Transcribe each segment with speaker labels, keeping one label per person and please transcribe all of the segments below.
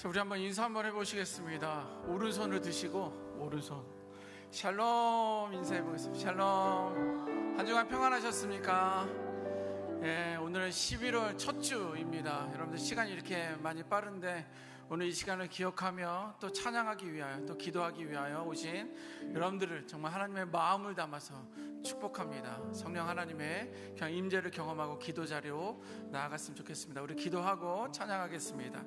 Speaker 1: 자, 우리 한번 인사 한번 해보시겠습니다. 오른손을 드시고 오른손 샬롬 인사해 보겠습니다. 샬롬. 한 주간 평안하셨습니까? 예, 오늘은 11월 첫 주입니다. 여러분들 시간이 이렇게 많이 빠른데 오늘 이 시간을 기억하며 또 찬양하기 위하여 또 기도하기 위하여 오신 여러분들을 정말 하나님의 마음을 담아서 축복합니다. 성령 하나님의 그냥 임재를 경험하고 기도 자리로 나아갔으면 좋겠습니다. 우리 기도하고 찬양하겠습니다.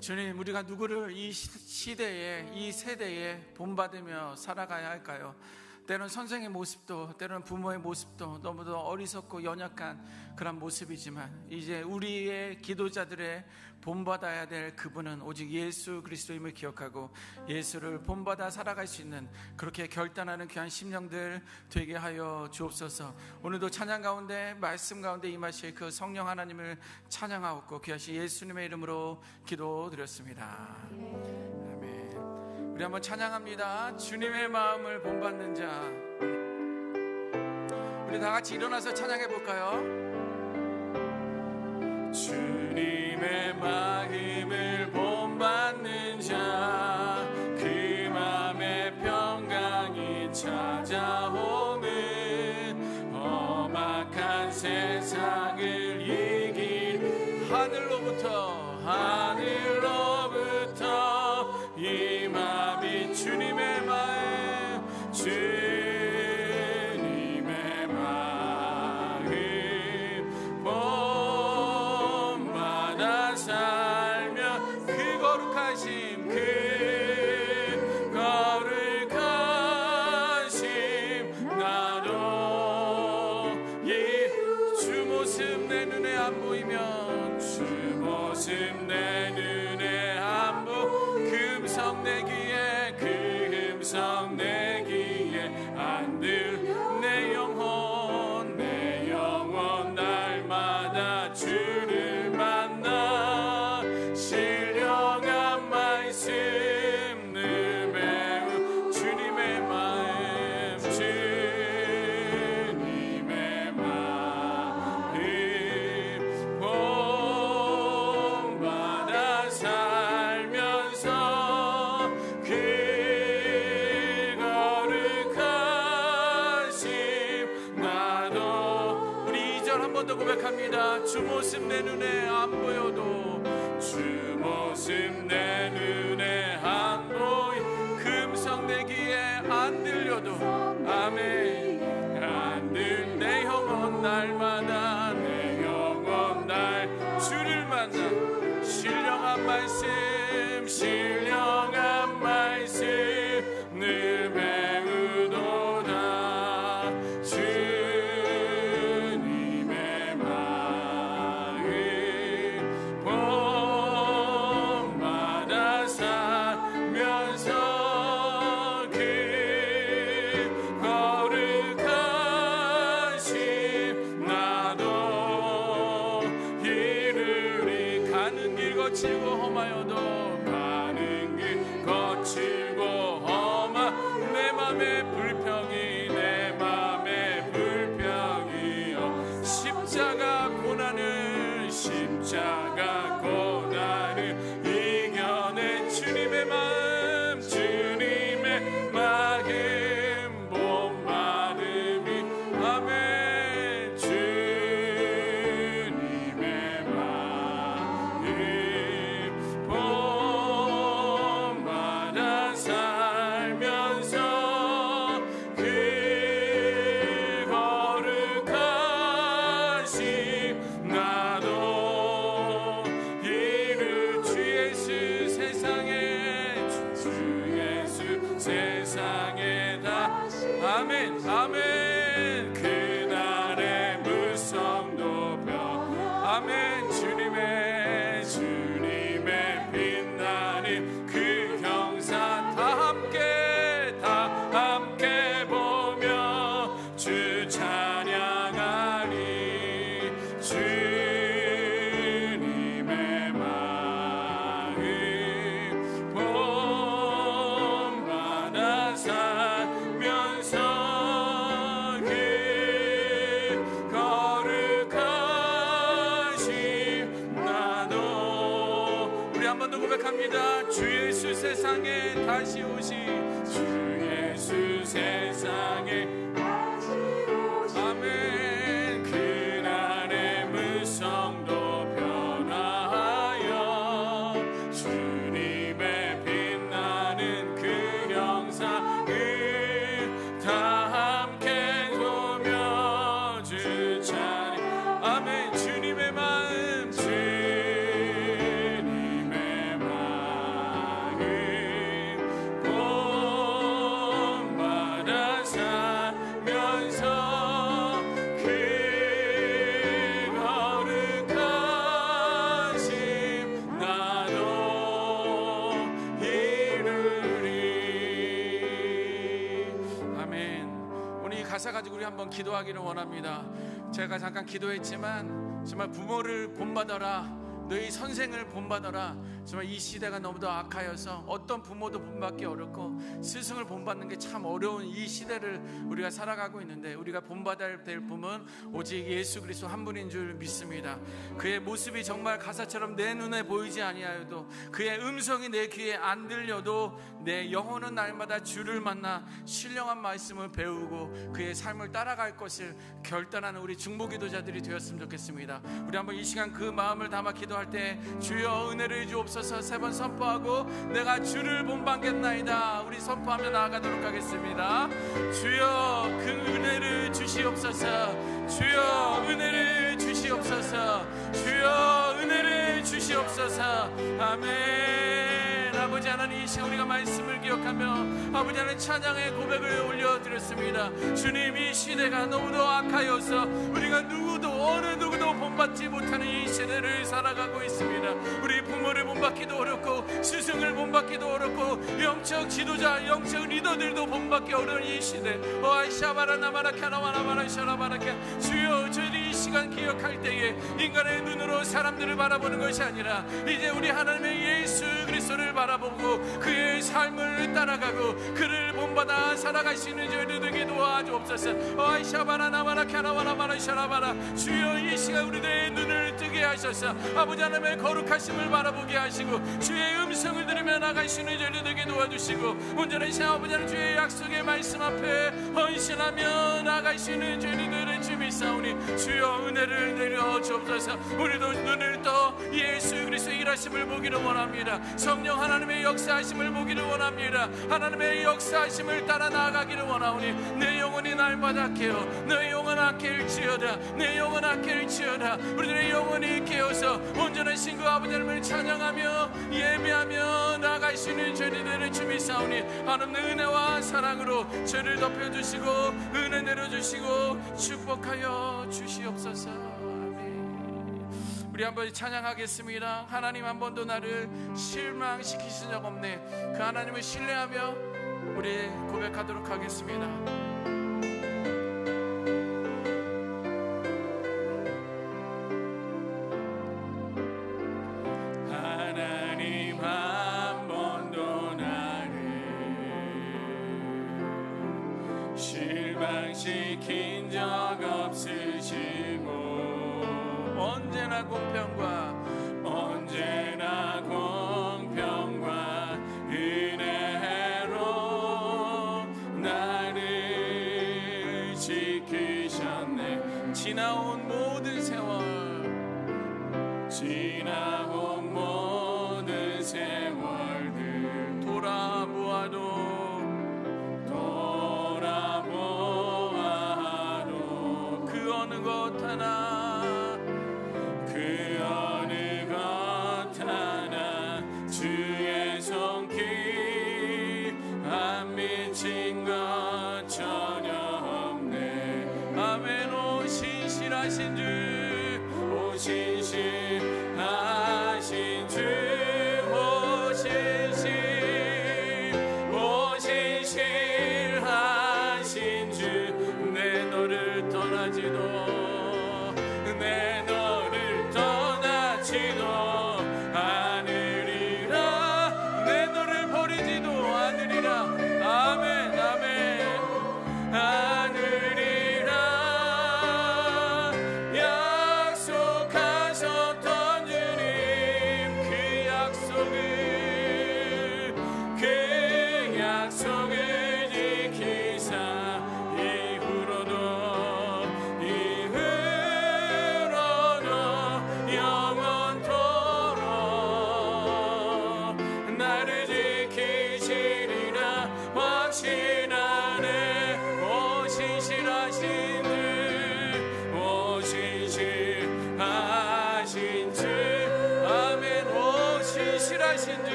Speaker 1: 주님, 우리가 누구를 이 시대에, 이 세대에 본받으며 살아가야 할까요? 때로는 선생의 모습도, 때로는 부모의 모습도 너무도 어리석고 연약한 그런 모습이지만 이제 우리의 기도자들의 본받아야 될 그분은 오직 예수 그리스도임을 기억하고 예수를 본받아 살아갈 수 있는 그렇게 결단하는 귀한 심령들 되게 하여 주옵소서. 오늘도 찬양 가운데 말씀 가운데 임하실 그 성령 하나님을 찬양하옵고 귀하신 예수님의 이름으로 기도드렸습니다. 우리 한번 찬양합니다. 주님의 마음을 본받는 자. 우리 다 같이 일어나서 찬양해 볼까요? 주님의 마음을 본받는 자, 그 마음에 평강이 찾아오는 험악한 세상을 이길 하늘로부터 이 마음이 주님의 마음, 주님의 마음 본받아 살며 그 거룩하심 나도 주 모습 내 눈에 안 보이면 주 모습 내 눈에 안 보이면 금성 내 귀에 안 들 내 영혼 날마다 주를 만나 신령한 말씀 늘 배우 주님의 마음 본받아 살면서 고백합니다. 주 모습 내 눈에 안 보여도 주 모습 내 눈에 안 보이 금성 내 귀에 안 들려도 아멘 안 들 내 영혼 날마다 내 영혼 날 주를 만나 신령한 말씀 늘 배우도다 주님의 마음 본받아 살면서 그 거룩하심 나도 이르리 가는 길 거칠고 험하여도 가는 길 거칠고 내 맘에 불평이여 십자가 고난을 이겨내 주님의 마음 본받음이 아멘 주님의 마음 본받아 살면서 나도 이루 주 예수 세상에 다 아멘 아멘 그날의 무성 높여 아멘 주님의 빛나는 그 형사 다 함께 보며 주 찬양하리 주님의 마음 본받아 살면서 주 예수 세상에 다시 오시 주 예수 세상에 다시 오시 아멘. 그날의 물성도 변화하여 주님의 빛나는 그 형상을 다 함께 보며 주 찬양 아멘. 주님의 마음 주님의 마음 본받아 살면서 그 거룩하심 나도 이루리. 아멘. 오늘 이 가사 가지고 우리 한번 기도하기를 원합니다. 제가 잠깐 기도했지만 정말 부모를 본받아라, 너희 선생을 본받아라. 정말 이 시대가 너무도 악하여서 어떤 부모도 본받기 어렵고 스승을 본받는 게 참 어려운 이 시대를 우리가 살아가고 있는데, 우리가 본받아야 될 분은 오직 예수 그리스도 한 분인 줄 믿습니다. 그의 모습이 정말 가사처럼 내 눈에 보이지 아니하여도, 그의 음성이 내 귀에 안 들려도 내 영혼은 날마다 주를 만나 신령한 말씀을 배우고 그의 삶을 따라갈 것을 결단하는 우리 중보기도자들이 되었으면 좋겠습니다. 우리 한번 이 시간 그 마음을 담아 기도할 때 주여 은혜를 주옵소서 세 번 선포하고 내가 주를 본받겠나이다 우리 선포하며 나아가도록 하겠습니다. 주여 그 은혜를 주시옵소서. 주여 은혜를 주시옵소서. 주여 은혜를 주시옵소서. 아멘. 아버지 하나님, 이 시간 우리가 말씀을 기억하며 아버지 하나님 찬양의 고백을 올려드렸습니다. 주님, 이 시대가 너무도 악하여서 우리가 누구도 어느 누구도 본받지 못하는 이 시대를 살아가고 있습니다. 우리 부모를 본받기도 어렵고 스승을 본받기도 어렵고 영적 지도자, 영적 리더들도 본받기 어려운 이 시대. 주여, 저희들이 이 시간 기억할 때에 인간의 눈으로 사람들을 바라보는 것이 아니라 이제 우리 하나님의 예수 그리스도를 바라보고 그의 삶을 따라가고 그를 본받아 살아갈 수 있는 저희들 되게 도와주옵소서. 주여, 이 시간 우리들의 눈을 뜨게 하셔서 아버지 하나님의 거룩하심을 바라보게 하시고 주의 음성을 들으며 나갈 수 있는 저희들 되게 도와주시고 온전한 시 아버지 하나님 주의 약속의 말씀 앞에 헌신하며 나갈 수 있는 저희들의 주님 사오니 주여 은혜를 내려 주옵소서. 우리도 눈을 떠 예수 그리스도 일하심을 보기를 원합니다. 성령 하나님의 역사하심을 보기를 원합니다. 하나님의 역사하심을 따라 나아가기를 원하오니 내 영혼이 날마다 깨어 너의 영혼아 깰지어다. 내 영혼아 깰지어다. 우리들의 영혼이 깨어서 온전한 신구 아버지 하나님을 찬양하며 예배하며 나아갈 수 있는 저희들의 주님 사오니 하나님의 은혜와 사랑으로 저를 덮여주시고 은혜 내려주시고 축복하여 주시옵소서. 우리 한번 찬양하겠습니다. 하나님, 한 번도 나를 실망시키신 적 없네. 그 하나님을 신뢰하며 우리 고백하도록 하겠습니다. 하나님, 한 번도 나를 실망시킨 적 없으시고 언제나 공평과 은혜로 나를 지키셨네. 지나온 모든 세월들 돌아보아도 그 어느 것 하나 주의 손길 안 미친 것 전혀 없네. 아멘. 오 신실하신 주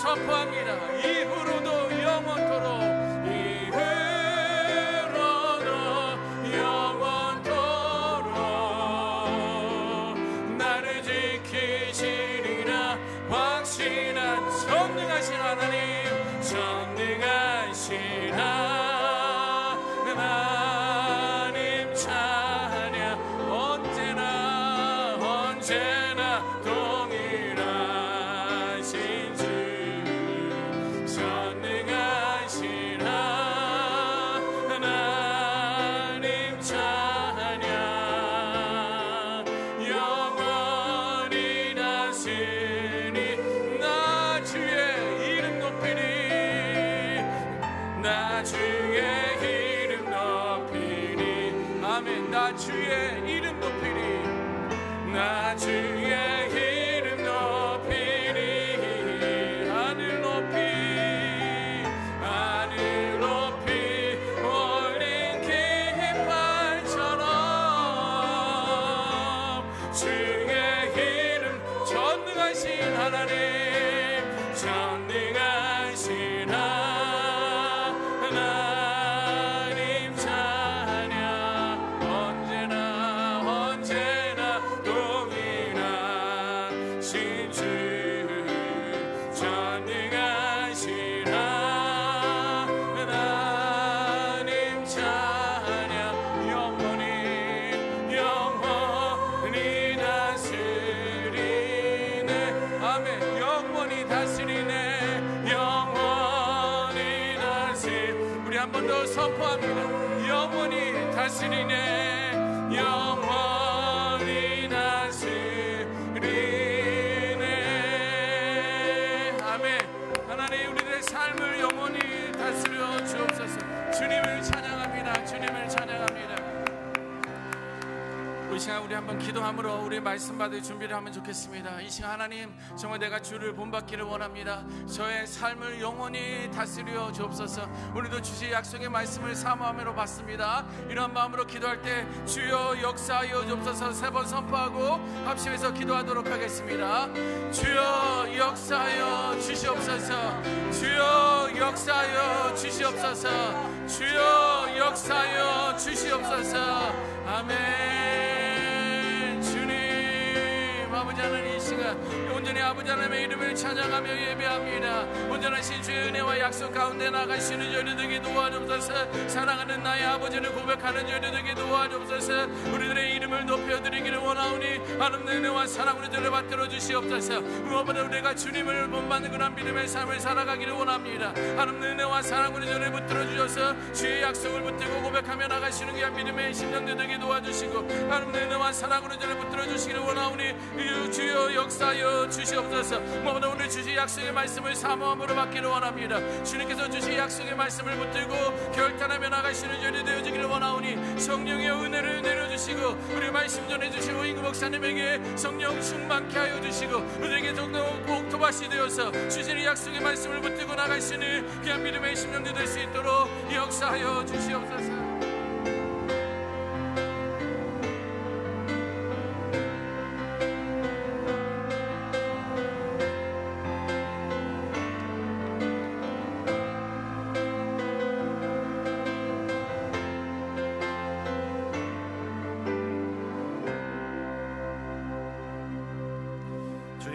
Speaker 1: 선포합니다. 이후로도 영원토록, 이후로도 영원토록 나를 지키시리라. 확신한 전능하신 하나님, 전능하신 하나님 찬양, 언제나 동일하신 주, 전능하신 하나님 찬양, 영원히 다스리니 나 주의 이름 높이니, 나 주의 이름 높이니. 아멘. 나 주의 이름 높이니, 나 주의 이름 높이니. 하늘 높이, 하늘 높이 올린 깃발처럼 주의 이름, 전능하신 하나님, 전능하신 하나님 찬양, 언제나 동일하신 주, 전능하신 하나님 찬양, 영원히 다스리네. 아멘. 영원히 다스리네. 영원히 우리 한 번 더 선포합니다. 영원히 다스리네. 영원히 다스리네. 아멘. 하나님, 우리들의 삶을 영원히 다스려 주옵소서. 주님을 찬양합니다. 주님을 찬양합니다. 이 시간 우리 한번 기도함으로 우리 말씀 받을 준비를 하면 좋겠습니다. 이 시간 하나님, 정말 내가 주를 본받기를 원합니다. 저의 삶을 영원히 다스려 주옵소서. 우리도 주의 약속의 말씀을 사모함으로 받습니다. 이런 마음으로 기도할 때 주여 역사하여 주옵소서 세 번 선포하고 합심해서 기도하도록 하겠습니다. 주여 역사하여 주시옵소서. 주여 역사하여 주시옵소서. 주여 역사하여 주시옵소서. 아멘. 아버지 하나님, 이 시간 온전히 아버지 하나님의 이름을 찬양하며 예배합니다. 온전하신 주의 은혜와 약속 가운데 나가시는 저희 되게 도와주옵소서. 사랑하는 나의 아버지를 고백하는 저희 되게 도와주옵소서. 우리들의 이름을 높여드리기를 원하오니 하나님의 은혜와 사랑으로 저를 받들어 주시옵소서. 무엇보다 우리가 주님을 본받는 그런 믿음의 삶을 살아가기를 원합니다. 하나님의 은혜와 사랑으로 저를 붙들어 주셔서 주의 약속을 붙들고 고백하며 나가시는 귀한 믿음의 심령들 되게 도와주시고, 하나님의 은혜와 사랑으로 저를 붙들어 주시기를 원하오니 주여 역사하여 주시옵소서. 무엇보다 오늘 주신 약속의 말씀을 사모함으로 받기를 원합니다. 주님께서 주신 약속의 말씀을 붙들고 결단하며 나가시는 전이 되어지기를 원하오니 성령의 은혜를 내려주시고, 우리 말씀 전해주시고 이구 목사님에게 성령 충만케 하여 주시고, 우리에게 꼭 도밭이 되어서 주신 약속의 말씀을 붙들고 나가시는 귀한 믿음의 심령들 될 수 있도록 역사하여 주시옵소서.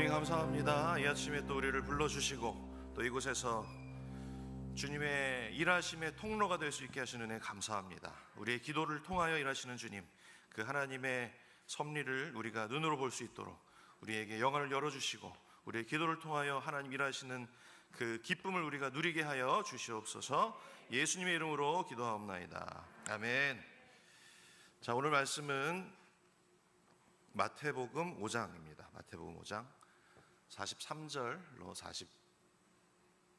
Speaker 2: 감사합니다. 이 아침에 또 우리를 불러주시고 또 이곳에서 주님의 일하심의 통로가 될 수 있게 하시는 은혜 감사합니다. 우리의 기도를 통하여 일하시는 주님, 그 하나님의 섭리를 우리가 눈으로 볼 수 있도록 우리에게 영안을 열어주시고, 우리의 기도를 통하여 하나님 일하시는 그 기쁨을 우리가 누리게 하여 주시옵소서. 예수님의 이름으로 기도하옵나이다. 아멘. 자, 오늘 말씀은 마태복음 5장입니다. 마태복음 5장 43절로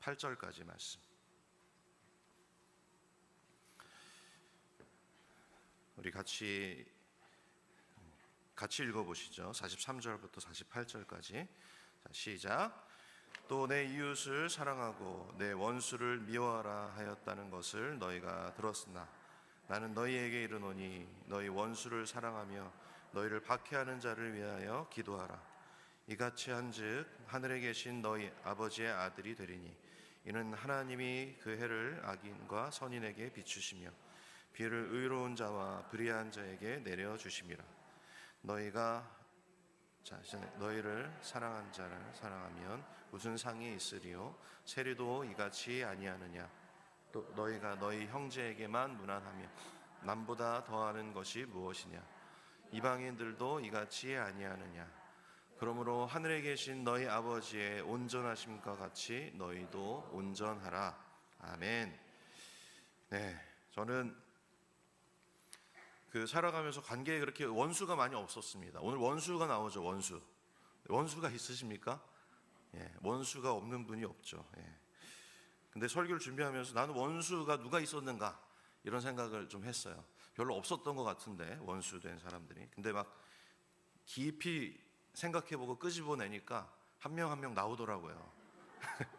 Speaker 2: 48절까지 말씀. 우리 같이 읽어보시죠. 43절부터 48절까지. 자, 시작. 또 내 이웃을 사랑하고 내 원수를 미워하라 하였다는 것을 너희가 들었으나 나는 너희에게 이르노니 너희 원수를 사랑하며 너희를 박해하는 자를 위하여 기도하라. 이같이 한즉 하늘에 계신 너희 아버지의 아들이 되리니 이는 하나님이 그 해를 악인과 선인에게 비추시며 비를 의로운 자와 불의한 자에게 내려 주심이라. 너희를 사랑한 자를 사랑하면 무슨 상이 있으리요? 세리도 이같이 아니하느냐? 또 너희가 너희 형제에게만 무난하며 남보다 더하는 것이 무엇이냐? 이방인들도 이같이 아니하느냐? 그러므로 하늘에 계신 너희 아버지의 온전하심과 같이 너희도 온전하라. 아멘. 네, 저는 살아가면서 관계에 그렇게 원수가 많이 없었습니다. 오늘 원수가 나오죠. 원수가 있으십니까? 예, 원수가 없는 분이 없죠. 예. 근데 설교를 준비하면서 나는 원수가 누가 있었는가 이런 생각을 좀 했어요. 별로 없었던 것 같은데 원수된 사람들이. 근데 막 깊이 생각해보고 끄집어내니까 한 명 한 명 나오더라고요.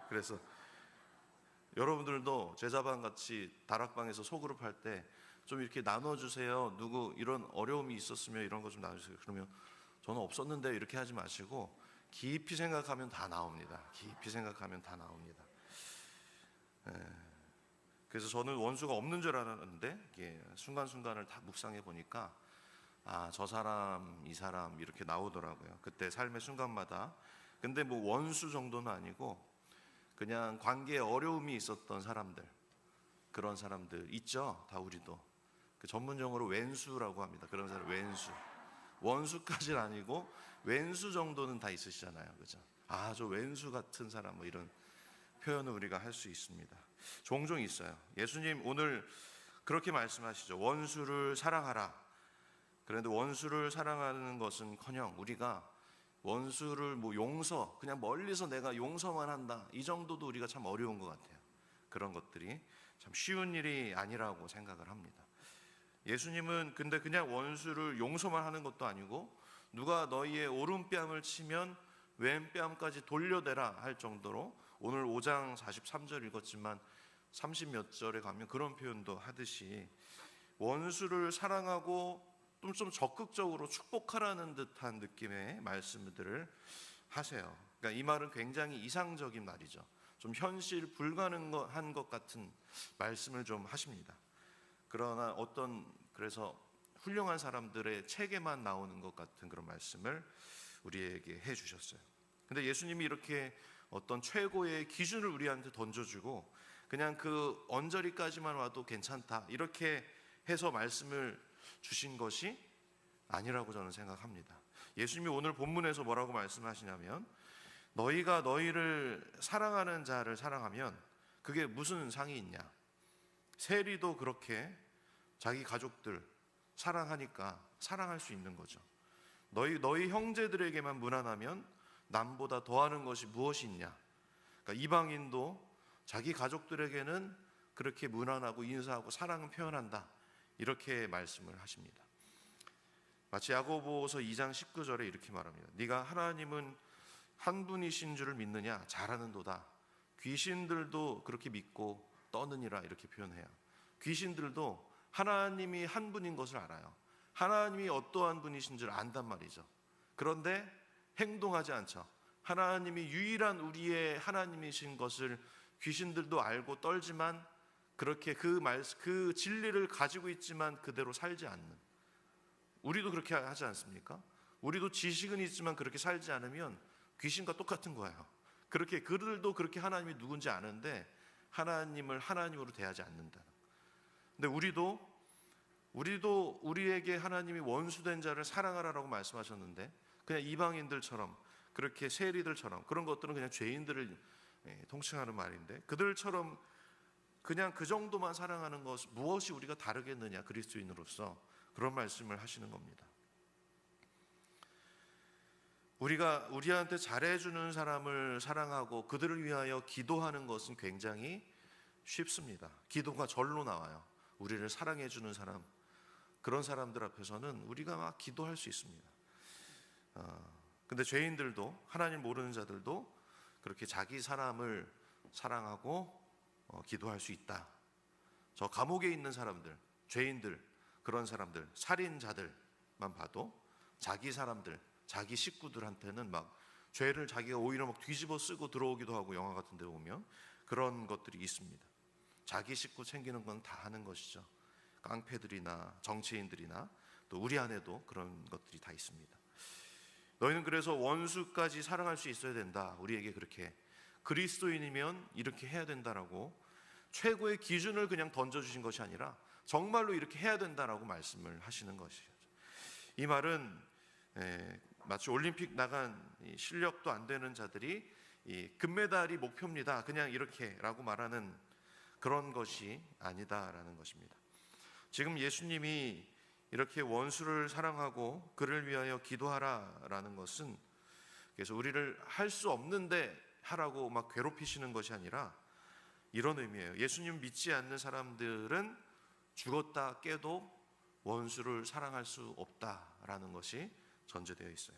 Speaker 2: 그래서 여러분들도 제자반 같이 다락방에서 소그룹 할 때 좀 이렇게 나눠주세요. 누구 이런 어려움이 있었으면 이런 거 좀 나눠주세요. 그러면 저는 없었는데 이렇게 하지 마시고 깊이 생각하면 다 나옵니다. 깊이 생각하면 다 나옵니다. 그래서 저는 원수가 없는 줄 알았는데 이게 순간순간을 다 묵상해 보니까 저 사람 이 사람 이렇게 나오더라고요. 그때 삶의 순간마다. 근데 뭐 원수 정도는 아니고 그냥 관계에 어려움이 있었던 사람들, 그런 사람들 있죠. 다 우리도 그 전문용어로 왼수라고 합니다. 그런 사람 왼수. 원수까지는 아니고 왼수 정도는 다 있으시잖아요. 그죠? 저 왼수 같은 사람 뭐 이런 표현을 우리가 할 수 있습니다. 종종 있어요. 예수님 오늘 그렇게 말씀하시죠. 원수를 사랑하라. 그런데 원수를 사랑하는 것은커녕 우리가 원수를 뭐 그냥 멀리서 내가 용서만 한다 이 정도도 우리가 참 어려운 것 같아요. 그런 것들이 참 쉬운 일이 아니라고 생각을 합니다. 예수님은 근데 그냥 원수를 용서만 하는 것도 아니고 누가 너희의 오른뺨을 치면 왼뺨까지 돌려대라 할 정도로 오늘 5장 43절 읽었지만 30몇 절에 가면 그런 표현도 하듯이 원수를 사랑하고 좀 적극적으로 축복하라는 듯한 느낌의 말씀들을 하세요. 그러니까 이 말은 굉장히 이상적인 말이죠. 좀 현실 불가능한 것 같은 말씀을 좀 하십니다. 그러나 그래서 훌륭한 사람들의 책에만 나오는 것 같은 그런 말씀을 우리에게 해주셨어요. 근데 예수님이 이렇게 어떤 최고의 기준을 우리한테 던져주고 그냥 그 언저리까지만 와도 괜찮다 이렇게 해서 말씀을 주신 것이 아니라고 저는 생각합니다. 예수님이 오늘 본문에서 뭐라고 말씀하시냐면 너희가 너희를 사랑하는 자를 사랑하면 그게 무슨 상이 있냐? 세리도 그렇게 자기 가족들 사랑하니까 사랑할 수 있는 거죠. 너희 형제들에게만 무난하면 남보다 더하는 것이 무엇이 있냐? 그러니까 이방인도 자기 가족들에게는 그렇게 무난하고 인사하고 사랑을 표현한다. 이렇게 말씀을 하십니다. 마치 야고보서 2장 19절에 이렇게 말합니다. 네가 하나님은 한 분이신 줄을 믿느냐? 잘하는도다. 귀신들도 그렇게 믿고 떠느니라 이렇게 표현해요. 귀신들도 하나님이 한 분인 것을 알아요. 하나님이 어떠한 분이신 줄 안단 말이죠. 그런데 행동하지 않죠. 하나님이 유일한 우리의 하나님이신 것을 귀신들도 알고 떨지만 그렇게 그 진리를 가지고 있지만 그대로 살지 않는, 우리도 그렇게 하지 않습니까? 우리도 지식은 있지만 그렇게 살지 않으면 귀신과 똑같은 거예요. 그들도 그렇게 하나님이 누군지 아는데 하나님을 하나님으로 대하지 않는다. 근데 우리도 우리에게 하나님이 원수된 자를 사랑하라라고 말씀하셨는데 그냥 이방인들처럼 그렇게 세리들처럼 그런 것들은 그냥 죄인들을 통칭하는 말인데 그들처럼 그냥 그 정도만 사랑하는 것 무엇이 우리가 다르겠느냐? 그리스도인으로서 그런 말씀을 하시는 겁니다. 우리가 우리한테 잘해주는 사람을 사랑하고 그들을 위하여 기도하는 것은 굉장히 쉽습니다. 기도가 절로 나와요. 우리를 사랑해주는 사람, 그런 사람들 앞에서는 우리가 막 기도할 수 있습니다. 근데 죄인들도 하나님 모르는 자들도 그렇게 자기 사람을 사랑하고 기도할 수 있다. 저 감옥에 있는 사람들, 죄인들, 그런 사람들, 살인자들만 봐도 자기 사람들, 자기 식구들한테는 막 죄를 자기가 오히려 막 뒤집어 쓰고 들어오기도 하고, 영화 같은 데 보면 그런 것들이 있습니다. 자기 식구 챙기는 건 다 하는 것이죠. 깡패들이나 정치인들이나 또 우리 안에도 그런 것들이 다 있습니다. 너희는 그래서 원수까지 사랑할 수 있어야 된다. 우리에게 그렇게 그리스도인이면 이렇게 해야 된다라고 최고의 기준을 그냥 던져주신 것이 아니라 정말로 이렇게 해야 된다라고 말씀을 하시는 것이죠. 이 말은 마치 올림픽 나간 실력도 안 되는 자들이 이 금메달이 목표입니다, 그냥 이렇게라고 말하는 그런 것이 아니다라는 것입니다. 지금 예수님이 이렇게 원수를 사랑하고 그를 위하여 기도하라라는 것은, 그래서 우리를 할 수 없는데 하라고 막 괴롭히시는 것이 아니라 이런 의미예요. 예수님 믿지 않는 사람들은 죽었다 깨도 원수를 사랑할 수 없다라는 것이 전제되어 있어요.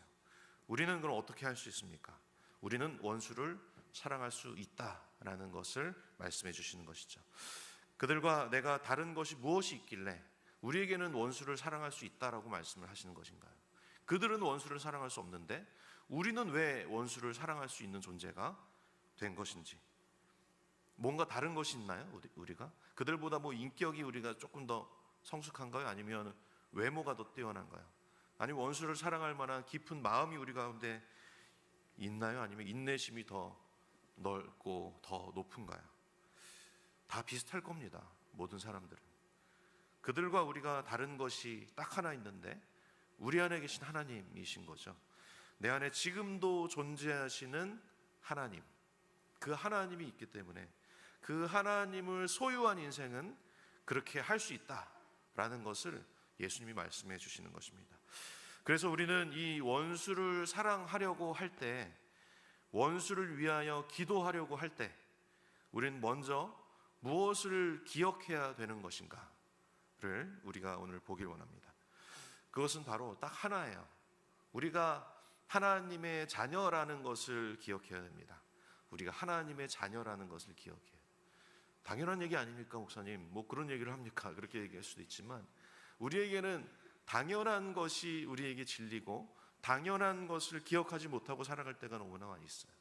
Speaker 2: 우리는 그럼 어떻게 할 수 있습니까? 우리는 원수를 사랑할 수 있다라는 것을 말씀해 주시는 것이죠. 그들과 내가 다른 것이 무엇이 있길래 우리에게는 원수를 사랑할 수 있다라고 말씀을 하시는 것인가요? 그들은 원수를 사랑할 수 없는데 우리는 왜 원수를 사랑할 수 있는 존재가 된 것인지, 뭔가 다른 것이 있나요? 우리가 그들보다 뭐 인격이 우리가 조금 더 성숙한가요? 아니면 외모가 더 뛰어난가요? 아니면 원수를 사랑할 만한 깊은 마음이 우리 가운데 있나요? 아니면 인내심이 더 넓고 더 높은가요? 다 비슷할 겁니다. 모든 사람들은. 그들과 우리가 다른 것이 딱 하나 있는데 우리 안에 계신 하나님이신 거죠. 내 안에 지금도 존재하시는 하나님, 그 하나님이 있기 때문에 그 하나님을 소유한 인생은 그렇게 할 수 있다라는 것을 예수님이 말씀해 주시는 것입니다. 그래서 우리는 이 원수를 사랑하려고 할 때, 원수를 위하여 기도하려고 할 때 우리는 먼저 무엇을 기억해야 되는 것인가를 우리가 오늘 보길 원합니다. 그것은 바로 딱 하나예요. 우리가 하나님의 자녀라는 것을 기억해야 됩니다. 우리가 하나님의 자녀라는 것을 기억해요. 당연한 얘기 아닙니까, 목사님? 뭐 그런 얘기를 합니까? 그렇게 얘기할 수도 있지만 우리에게는 당연한 것이 우리에게 진리고 당연한 것을 기억하지 못하고 살아갈 때가 너무나 많이 있어요.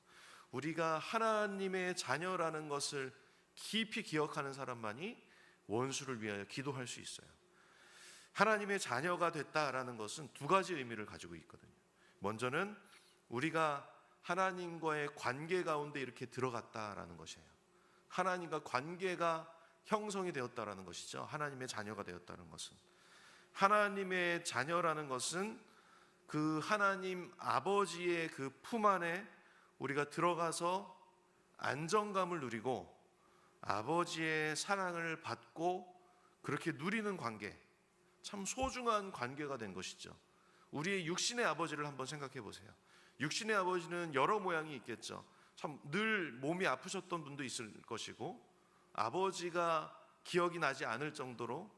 Speaker 2: 우리가 하나님의 자녀라는 것을 깊이 기억하는 사람만이 원수를 위하여 기도할 수 있어요. 하나님의 자녀가 됐다라는 것은 두 가지 의미를 가지고 있거든요. 먼저는 우리가 하나님과의 관계 가운데 이렇게 들어갔다라는 것이에요. 하나님과 관계가 형성이 되었다라는 것이죠. 하나님의 자녀가 되었다는 것은, 하나님의 자녀라는 것은 그 하나님 아버지의 그 품 안에 우리가 들어가서 안정감을 누리고 아버지의 사랑을 받고 그렇게 누리는 관계, 참 소중한 관계가 된 것이죠. 우리의 육신의 아버지를 한번 생각해 보세요. 육신의 아버지는 여러 모양이 있겠죠. 참 늘 몸이 아프셨던 분도 있을 것이고, 아버지가 기억이 나지 않을 정도로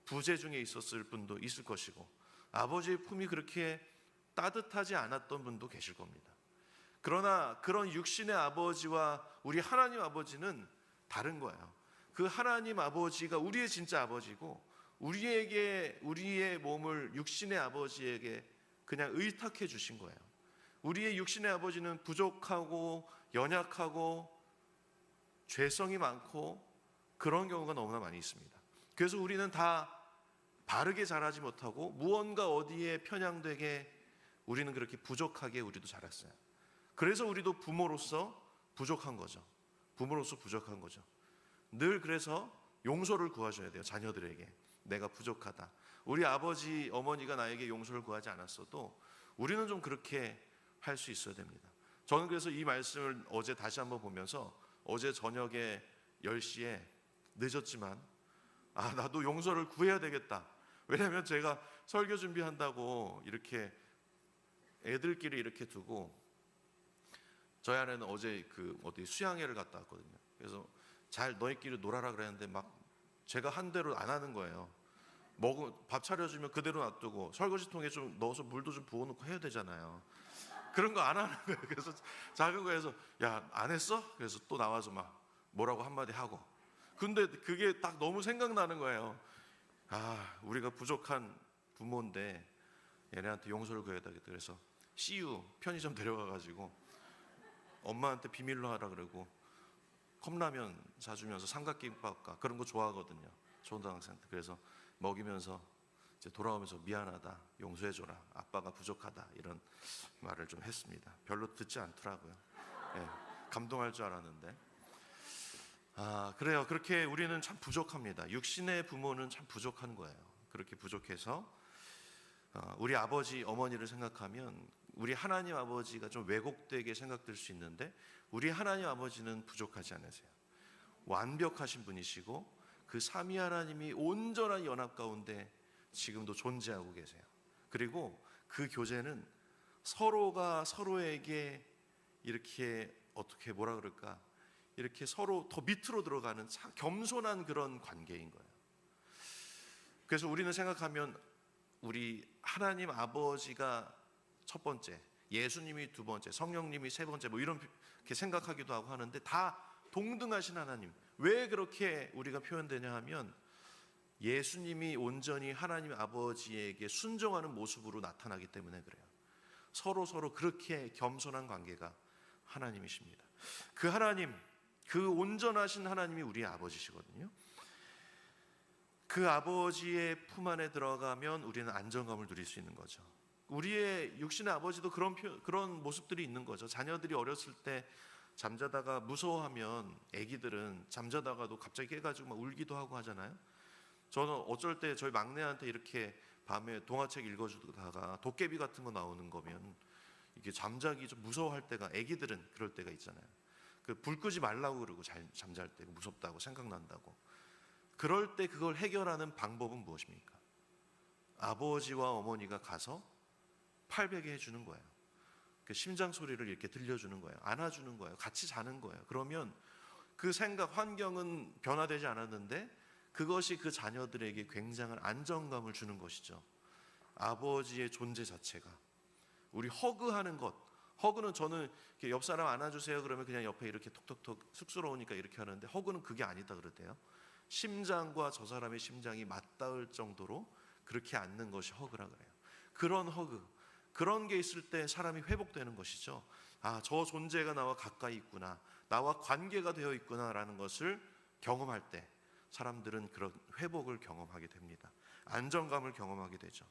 Speaker 2: 부재 중에 있었을 분도 있을 것이고, 아버지의 품이 그렇게 따뜻하지 않았던 분도 계실 겁니다. 그러나 그런 육신의 아버지와 우리 하나님 아버지는 다른 거예요. 그 하나님 아버지가 우리의 진짜 아버지고, 우리에게 우리의 몸을 육신의 아버지에게 그냥 의탁해 주신 거예요. 우리의 육신의 아버지는 부족하고 연약하고 죄성이 많고 그런 경우가 너무나 많이 있습니다. 그래서 우리는 다 바르게 자라지 못하고 무언가 어디에 편향되게 우리는 그렇게 부족하게 우리도 자랐어요. 그래서 우리도 부모로서 부족한 거죠. 부모로서 부족한 거죠. 늘 그래서 용서를 구하셔야 돼요. 자녀들에게 내가 부족하다. 우리 아버지 어머니가 나에게 용서를 구하지 않았어도 우리는 좀 그렇게 할 수 있어야 됩니다. 저는 그래서 이 말씀을 어제 다시 한번 보면서, 어제 저녁에 10시에 늦었지만 나도 용서를 구해야 되겠다. 왜냐하면 제가 설교 준비한다고 이렇게 애들끼리 이렇게 두고, 저희 아내는 어제 그 어디 수양회를 갔다 왔거든요. 그래서 잘 너희끼리 놀아라 그랬는데 막 제가 한 대로 안 하는 거예요. 밥 차려주면 그대로 놔두고 설거지통에 좀 넣어서 물도 좀 부어놓고 해야 되잖아요. 그런 거 안 하는 거예요. 그래서 작은 거에서 야, 안 했어? 그래서 또 나와서 막 뭐라고 한마디 하고. 근데 그게 딱 너무 생각나는 거예요. 우리가 부족한 부모인데 얘네한테 용서를 구해야 되겠다. 그래서 CU 편의점 데려가가지고 엄마한테 비밀로 하라 그러고 컵라면 사주면서 삼각김밥과 그런 거 좋아하거든요. 초등학생 때. 그래서 먹이면서 이제 돌아오면서 미안하다, 용서해줘라, 아빠가 부족하다 이런 말을 좀 했습니다. 별로 듣지 않더라고요. 예, 감동할 줄 알았는데. 그래요. 그렇게 우리는 참 부족합니다. 육신의 부모는 참 부족한 거예요. 그렇게 부족해서 우리 아버지 어머니를 생각하면 우리 하나님 아버지가 좀 왜곡되게 생각될 수 있는데 우리 하나님 아버지는 부족하지 않으세요. 완벽하신 분이시고 그 삼위 하나님이 온전한 연합 가운데 지금도 존재하고 계세요. 그리고 그 교제는 서로가 서로에게 이렇게 어떻게 뭐라 그럴까, 이렇게 서로 더 밑으로 들어가는 겸손한 그런 관계인 거예요. 그래서 우리는 생각하면 우리 하나님 아버지가 첫 번째, 예수님이 두 번째, 성령님이 세 번째, 뭐 이렇게 생각하기도 하고 하는데 다 동등하신 하나님. 왜 그렇게 우리가 표현되냐 하면 예수님이 온전히 하나님 아버지에게 순종하는 모습으로 나타나기 때문에 그래요. 서로 그렇게 겸손한 관계가 하나님이십니다. 그 하나님, 그 온전하신 하나님이 우리의 아버지시거든요. 그 아버지의 품 안에 들어가면 우리는 안정감을 누릴 수 있는 거죠. 우리의 육신의 아버지도 그런 모습들이 있는 거죠. 자녀들이 어렸을 때 잠자다가 무서워하면 애기들은 잠자다가도 갑자기 깨가지고 막 울기도 하고 하잖아요. 저는 어쩔 때 저희 막내한테 이렇게 밤에 동화책 읽어주다가 도깨비 같은 거 나오는 거면 이게 잠자기 좀 무서워할 때가, 애기들은 그럴 때가 있잖아요. 그 불 끄지 말라고 그러고 잠잘 때 무섭다고 생각난다고. 그럴 때 그걸 해결하는 방법은 무엇입니까? 아버지와 어머니가 가서 팔베개 해주는 거예요. 그 심장 소리를 이렇게 들려주는 거예요. 안아주는 거예요. 같이 자는 거예요. 그러면 그 생각, 환경은 변화되지 않았는데 그것이 그 자녀들에게 굉장한 안정감을 주는 것이죠. 아버지의 존재 자체가. 우리 허그하는 것. 허그는 저는 이렇게 옆 사람 안아주세요 그러면 그냥 옆에 이렇게 톡톡톡 쑥스러우니까 이렇게 하는데 허그는 그게 아니다 그러대요. 심장과 저 사람의 심장이 맞닿을 정도로 그렇게 앉는 것이 허그라 그래요. 그런 허그, 그런 게 있을 때 사람이 회복되는 것이죠. 저 존재가 나와 가까이 있구나, 나와 관계가 되어 있구나라는 것을 경험할 때 사람들은 그런 회복을 경험하게 됩니다. 안정감을 경험하게 되죠.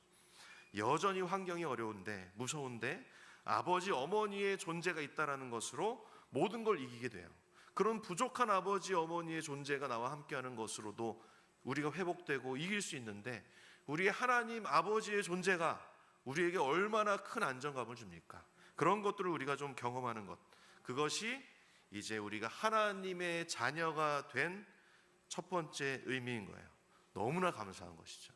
Speaker 2: 여전히 환경이 어려운데, 무서운데 아버지 어머니의 존재가 있다라는 것으로 모든 걸 이기게 돼요. 그런 부족한 아버지 어머니의 존재가 나와 함께하는 것으로도 우리가 회복되고 이길 수 있는데 우리의 하나님 아버지의 존재가 우리에게 얼마나 큰 안정감을 줍니까? 그런 것들을 우리가 좀 경험하는 것, 그것이 이제 우리가 하나님의 자녀가 된 첫 번째 의미인 거예요. 너무나 감사한 것이죠.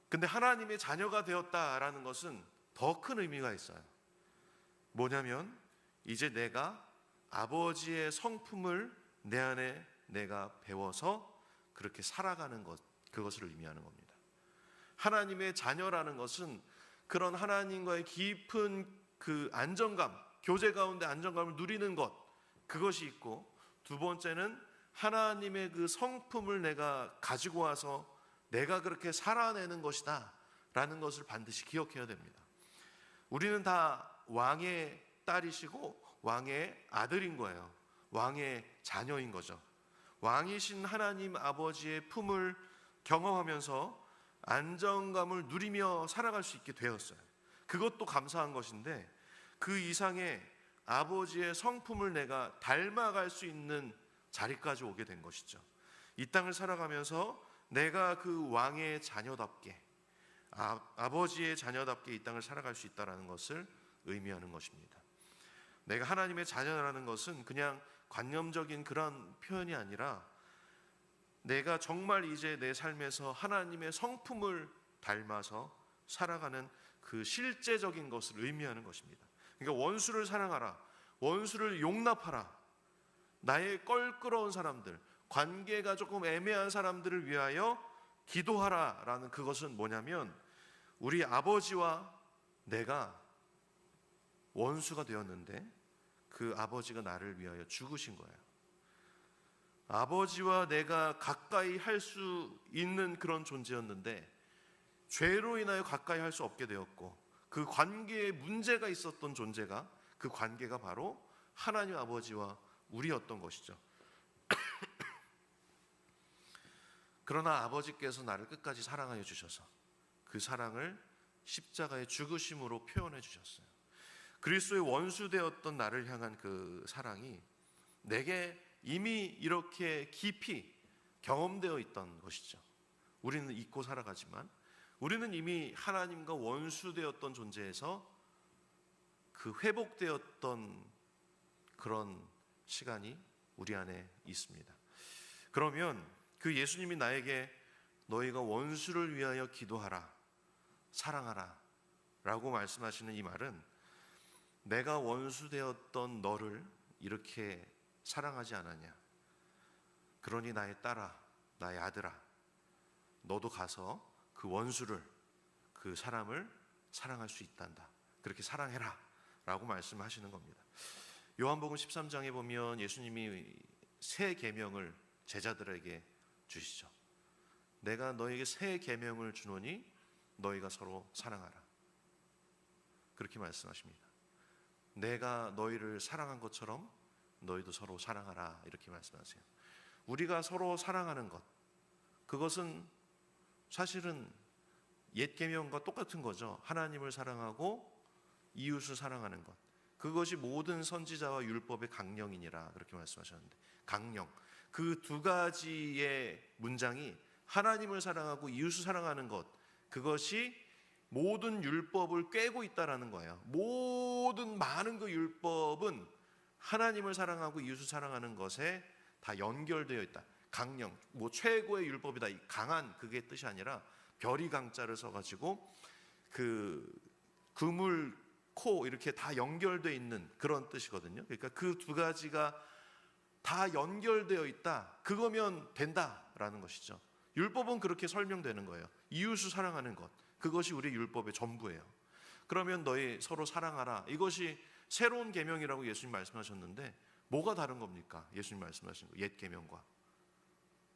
Speaker 2: 근데 하나님의 자녀가 되었다라는 것은 더 큰 의미가 있어요. 뭐냐면 이제 내가 아버지의 성품을 내 안에 내가 배워서 그렇게 살아가는 것, 그것을 의미하는 겁니다. 하나님의 자녀라는 것은 그런 하나님과의 깊은 그 안정감, 교제 가운데 안정감을 누리는 것, 그것이 있고, 두 번째는 하나님의 그 성품을 내가 가지고 와서 내가 그렇게 살아내는 것이다 라는 것을 반드시 기억해야 됩니다. 우리는 다 왕의 딸이시고 왕의 아들인 거예요. 왕의 자녀인 거죠. 왕이신 하나님 아버지의 품을 경험하면서 안정감을 누리며 살아갈 수 있게 되었어요. 그것도 감사한 것인데 그 이상의 아버지의 성품을 내가 닮아갈 수 있는 자리까지 오게 된 것이죠. 이 땅을 살아가면서 내가 그 왕의 자녀답게, 아버지의 자녀답게 이 땅을 살아갈 수 있다는 것을 의미하는 것입니다. 내가 하나님의 자녀라는 것은 그냥 관념적인 그런 표현이 아니라 내가 정말 이제 내 삶에서 하나님의 성품을 닮아서 살아가는 그 실제적인 것을 의미하는 것입니다. 그러니까 원수를 사랑하라, 원수를 용납하라, 나의 껄끄러운 사람들, 관계가 조금 애매한 사람들을 위하여 기도하라 라는 그것은 뭐냐면 우리 아버지와 내가 원수가 되었는데 그 아버지가 나를 위하여 죽으신 거예요. 아버지와 내가 가까이 할 수 있는 그런 존재였는데 죄로 인하여 가까이 할 수 없게 되었고 그 관계에 문제가 있었던 존재가, 그 관계가 바로 하나님 아버지와 우리였던 것이죠. 그러나 아버지께서 나를 끝까지 사랑하여 주셔서 그 사랑을 십자가의 죽으심으로 표현해 주셨어요. 그리스도의 원수 되었던 나를 향한 그 사랑이 내게 이미 이렇게 깊이 경험되어 있던 것이죠. 우리는 잊고 살아가지만 우리는 이미 하나님과 원수 되었던 존재에서 그 회복되었던 그런 시간이 우리 안에 있습니다. 그러면 그 예수님이 나에게 너희가 원수를 위하여 기도하라, 사랑하라 라고 말씀하시는 이 말은 내가 원수 되었던 너를 이렇게 사랑하지 않았냐, 그러니 나의 딸아, 나의 아들아, 너도 가서 그 원수를, 그 사람을 사랑할 수 있단다, 그렇게 사랑해라 라고 말씀하시는 겁니다. 요한복음 13장에 보면 예수님이 새 계명을 제자들에게 주시죠. 내가 너에게 새 계명을 주노니 너희가 서로 사랑하라, 그렇게 말씀하십니다. 내가 너희를 사랑한 것처럼 너희도 서로 사랑하라, 이렇게 말씀하세요. 우리가 서로 사랑하는 것, 그것은 사실은 옛 계명과 똑같은 거죠. 하나님을 사랑하고 이웃을 사랑하는 것, 그것이 모든 선지자와 율법의 강령이니라, 그렇게 말씀하셨는데, 강령, 그 두 가지의 문장이 하나님을 사랑하고 이웃을 사랑하는 것, 그것이 모든 율법을 꿰고 있다라는 거예요. 모든 많은 그 율법은 하나님을 사랑하고 이웃을 사랑하는 것에 다 연결되어 있다. 강령, 뭐 최고의 율법이다, 이 강한, 그게 뜻이 아니라 별이 강자를 써가지고 그 그물, 코 이렇게 다 연결되어 있는 그런 뜻이거든요. 그러니까 그 두 가지가 다 연결되어 있다, 그거면 된다라는 것이죠. 율법은 그렇게 설명되는 거예요. 이웃을 사랑하는 것, 그것이 우리 율법의 전부예요. 그러면 너희 서로 사랑하라, 이것이 새로운 계명이라고 예수님 말씀하셨는데 뭐가 다른 겁니까? 예수님 말씀하신 거, 옛 계명과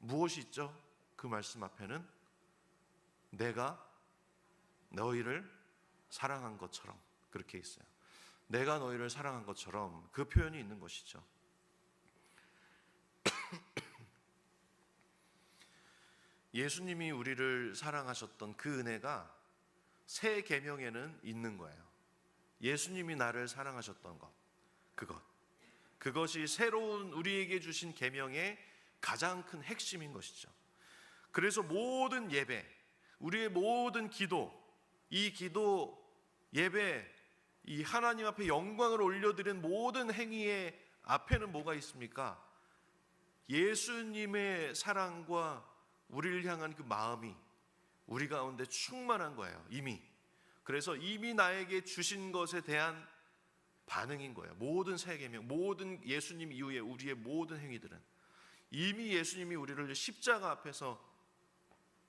Speaker 2: 무엇이 있죠? 그 말씀 앞에는 내가 너희를 사랑한 것처럼, 그렇게 있어요. 내가 너희를 사랑한 것처럼, 그 표현이 있는 것이죠. 예수님이 우리를 사랑하셨던 그 은혜가 새 계명에는 있는 거예요. 예수님이 나를 사랑하셨던 것, 그것이 새로운 우리에게 주신 계명의 가장 큰 핵심인 것이죠. 그래서 모든 예배, 우리의 모든 기도, 이 기도, 예배, 이 하나님 앞에 영광을 올려드리는 모든 행위의 앞에는 뭐가 있습니까? 예수님의 사랑과 우리를 향한 그 마음이 우리 가운데 충만한 거예요, 이미. 그래서 이미 나에게 주신 것에 대한 반응인 거예요. 모든 새 계명, 모든 예수님 이후에 우리의 모든 행위들은 이미 예수님이 우리를 십자가 앞에서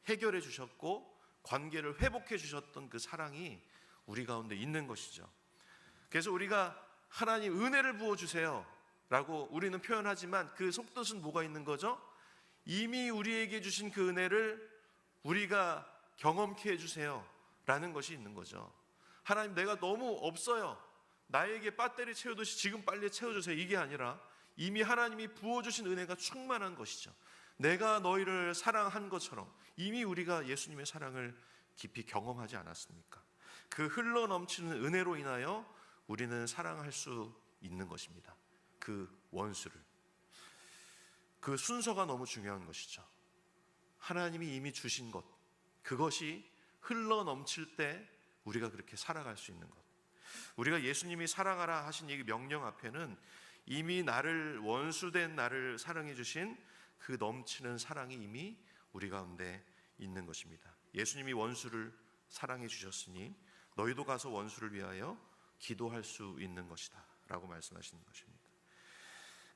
Speaker 2: 해결해 주셨고 관계를 회복해 주셨던 그 사랑이 우리 가운데 있는 것이죠. 그래서 우리가 하나님 은혜를 부어주세요 라고 우리는 표현하지만 그 속뜻은 뭐가 있는 거죠? 이미 우리에게 주신 그 은혜를 우리가 경험케 해주세요 라는 것이 있는 거죠. 하나님, 내가 너무 없어요, 나에게 배터리 채우듯이 지금 빨리 채워주세요, 이게 아니라 이미 하나님이 부어주신 은혜가 충만한 것이죠. 내가 너희를 사랑한 것처럼 이미 우리가 예수님의 사랑을 깊이 경험하지 않았습니까? 그 흘러넘치는 은혜로 인하여 우리는 사랑할 수 있는 것입니다. 그 원수를. 그 순서가 너무 중요한 것이죠. 하나님이 이미 주신 것, 그것이 흘러넘칠 때 우리가 그렇게 살아갈 수 있는 것. 우리가 예수님이 사랑하라 하신 이 명령 앞에는 이미 나를, 원수된 나를 사랑해 주신 그 넘치는 사랑이 이미 우리 가운데 있는 것입니다. 예수님이 원수를 사랑해 주셨으니 너희도 가서 원수를 위하여 기도할 수 있는 것이다 라고 말씀하시는 것입니다.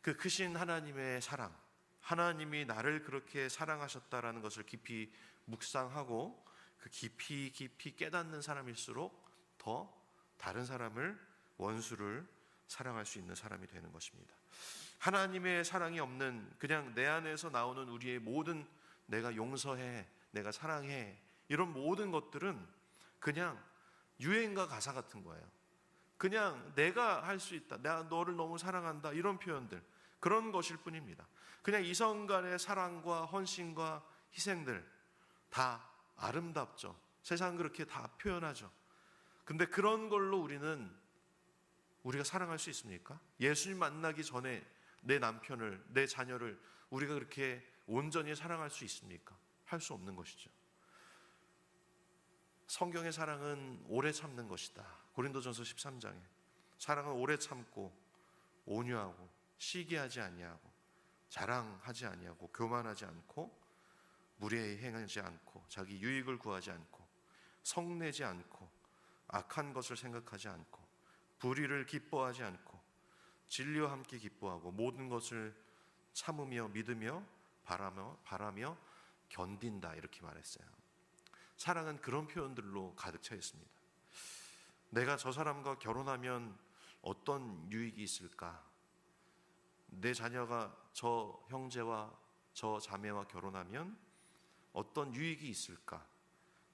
Speaker 2: 그 크신 하나님의 사랑, 하나님이 나를 그렇게 사랑하셨다라는 것을 깊이 묵상하고 그 깊이 깨닫는 사람일수록 더 다른 사람을, 원수를 사랑할 수 있는 사람이 되는 것입니다. 하나님의 사랑이 없는, 그냥 내 안에서 나오는 우리의 모든 내가 용서해, 내가 사랑해, 이런 모든 것들은 그냥 유행가 가사 같은 거예요. 그냥 내가 할 수 있다, 내가 너를 너무 사랑한다, 이런 표현들, 그런 것일 뿐입니다. 그냥 이성 간의 사랑과 헌신과 희생들 다 아름답죠. 세상은 그렇게 다 표현하죠. 근데 그런 걸로 우리가 사랑할 수 있습니까? 예수님 만나기 전에 내 남편을, 내 자녀를 우리가 그렇게 온전히 사랑할 수 있습니까? 할 수 없는 것이죠. 성경의 사랑은 오래 참는 것이다. 고린도전서 13장에 사랑은 오래 참고 온유하고 시기하지 아니하고 자랑하지 아니하고 교만하지 않고 무례히 행하지 않고 자기 유익을 구하지 않고 성내지 않고 악한 것을 생각하지 않고 불의를 기뻐하지 않고 진리와 함께 기뻐하고 모든 것을 참으며 믿으며 바라며 견딘다, 이렇게 말했어요. 사랑은 그런 표현들로 가득 차 있습니다. 내가 저 사람과 결혼하면 어떤 유익이 있을까? 내 자녀가 저 형제와 저 자매와 결혼하면 어떤 유익이 있을까?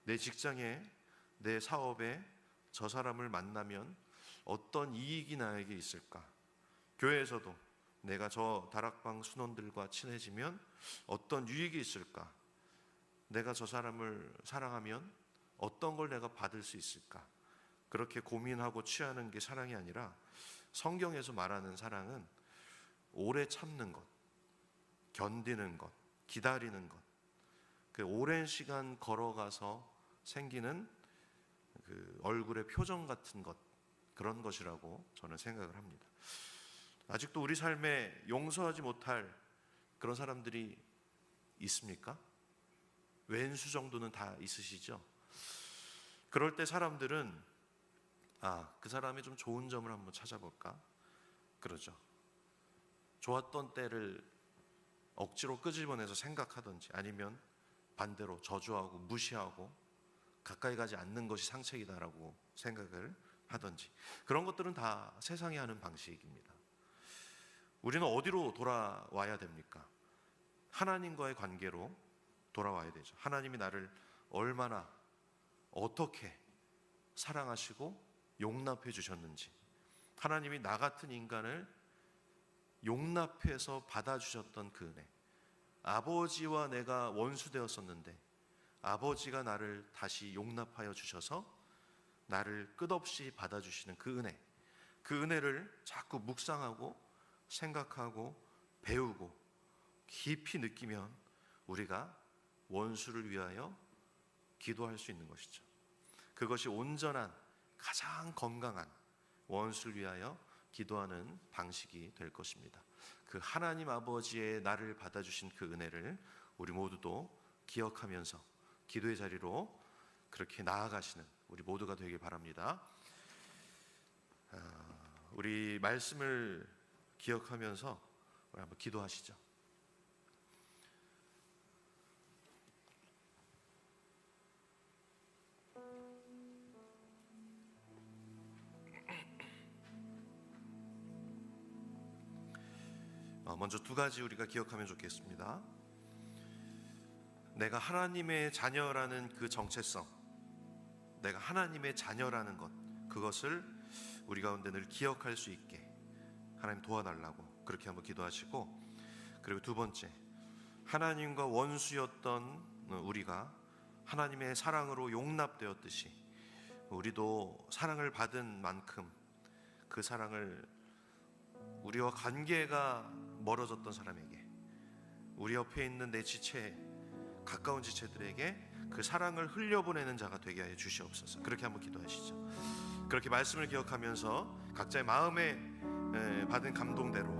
Speaker 2: 내 직장에, 내 사업에 저 사람을 만나면 어떤 이익이 나에게 있을까? 교회에서도 내가 저 다락방 순원들과 친해지면 어떤 유익이 있을까? 내가 저 사람을 사랑하면 어떤 걸 내가 받을 수 있을까? 그렇게 고민하고 취하는 게 사랑이 아니라 성경에서 말하는 사랑은 오래 참는 것, 견디는 것, 기다리는 것, 그 오랜 시간 걸어가서 생기는 그 얼굴의 표정 같은 것, 그런 것이라고 저는 생각을 합니다. 아직도 우리 삶에 용서하지 못할 그런 사람들이 있습니까? 왼수 정도는 다 있으시죠? 그럴 때 사람들은 그 사람의 좀 좋은 점을 한번 찾아볼까? 그러죠. 좋았던 때를 억지로 끄집어내서 생각하든지 아니면 반대로 저주하고 무시하고 가까이 가지 않는 것이 상책이다라고 생각을 하든지, 그런 것들은 다 세상이 하는 방식입니다. 우리는 어디로 돌아와야 됩니까? 하나님과의 관계로 돌아와야 되죠. 하나님이 나를 얼마나 어떻게 사랑하시고 용납해 주셨는지, 하나님이 나 같은 인간을 용납해서 받아주셨던 그 은혜, 아버지와 내가 원수되었었는데 아버지가 나를 다시 용납하여 주셔서 나를 끝없이 받아주시는 그 은혜, 그 은혜를 자꾸 묵상하고 생각하고 배우고 깊이 느끼면 우리가 원수를 위하여 기도할 수 있는 것이죠. 그것이 온전한, 가장 건강한 원수를 위하여 기도하는 방식이 될 것입니다. 그 하나님 아버지의 나를 받아주신 그 은혜를 우리 모두도 기억하면서 기도의 자리로 그렇게 나아가시는 우리 모두가 되길 바랍니다. 우리 말씀을 기억하면서 우리 한번 기도하시죠. 먼저 두 가지 우리가 기억하면 좋겠습니다. 내가 하나님의 자녀라는 그 정체성, 내가 하나님의 자녀라는 것, 그것을 우리 가운데 늘 기억할 수 있게 하나님 도와달라고 그렇게 한번 기도하시고, 그리고 두 번째, 하나님과 원수였던 우리가 하나님의 사랑으로 용납되었듯이 우리도 사랑을 받은 만큼 그 사랑을 우리와 관계가 멀어졌던 사람에게, 우리 옆에 있는 내 지체, 가까운 지체들에게 그 사랑을 흘려보내는 자가 되게 하여 주시옵소서. 그렇게 한번 기도하시죠. 그렇게 말씀을 기억하면서 각자의 마음에 받은 감동대로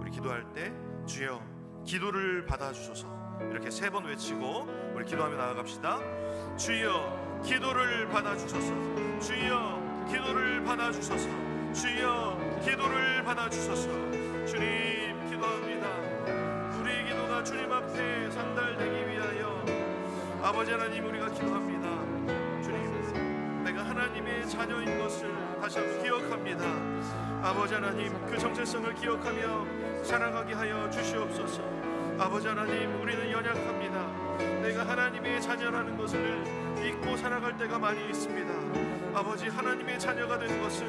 Speaker 2: 우리 기도할 때 주여 기도를 받아주소서, 이렇게 3번 외치고 우리 기도하며 나아갑시다. 주여 기도를 받아주소서, 주여 기도를 받아주소서, 주여 기도를 받아주소서. 주님 기도합니다. 우리의 기도가 주님 앞에 상달되기 위하여 아버지 하나님 우리가 기도합니다. 주님, 내가 하나님의 자녀인 것을 다시 한번 기억합니다. 아버지 하나님, 그 정체성을 기억하며 살아가게 하여 주시옵소서. 아버지 하나님, 우리는 연약합니다. 내가 하나님의 자녀라는 것을 잊고 살아갈 때가 많이 있습니다. 아버지 하나님의 자녀가 되는 것은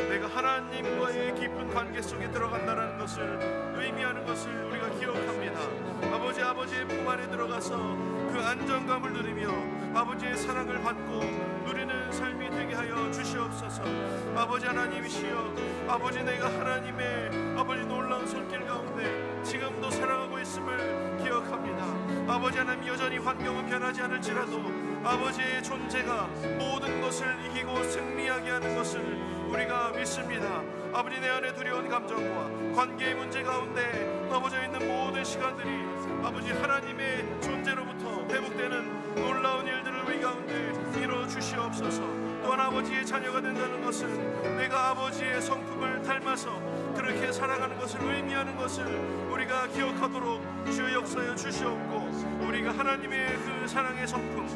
Speaker 2: 내가 하나님과의 깊은 관계 속에 들어간다는 것을 의미하는 것을 우리가 기억합니다. 아버지의 품 안에 들어가서 그 안정감을 누리며 아버지의 사랑을 받고 누리는 삶이 되게 하여 주시옵소서. 아버지 하나님이시여, 아버지 내가 하나님의 아버지 놀라운 손길 가운데 지금도 살아가고 있음을 기억합니다. 아버지 하나님, 여전히 환경은 변하지 않을지라도 아버지의 존재가 모든 것을 이기고 승리하게 하는 것을 우리가 믿습니다. 아버지, 내 안에 두려운 감정과 관계의 문제 가운데 넘어져 있는 모든 시간들이 아버지 하나님의 존재로부터 회복되는 놀라운 일들을 우리 가운데 이루어 주시옵소서. 또한 아버지의 자녀가 된다는 것은 내가 아버지의 성품을 닮아서 그렇게 살아가는 것을 의미하는 것을 우리가 기억하도록 주여 역사하여 주시옵고, 우리가 하나님의 그 사랑의 성품,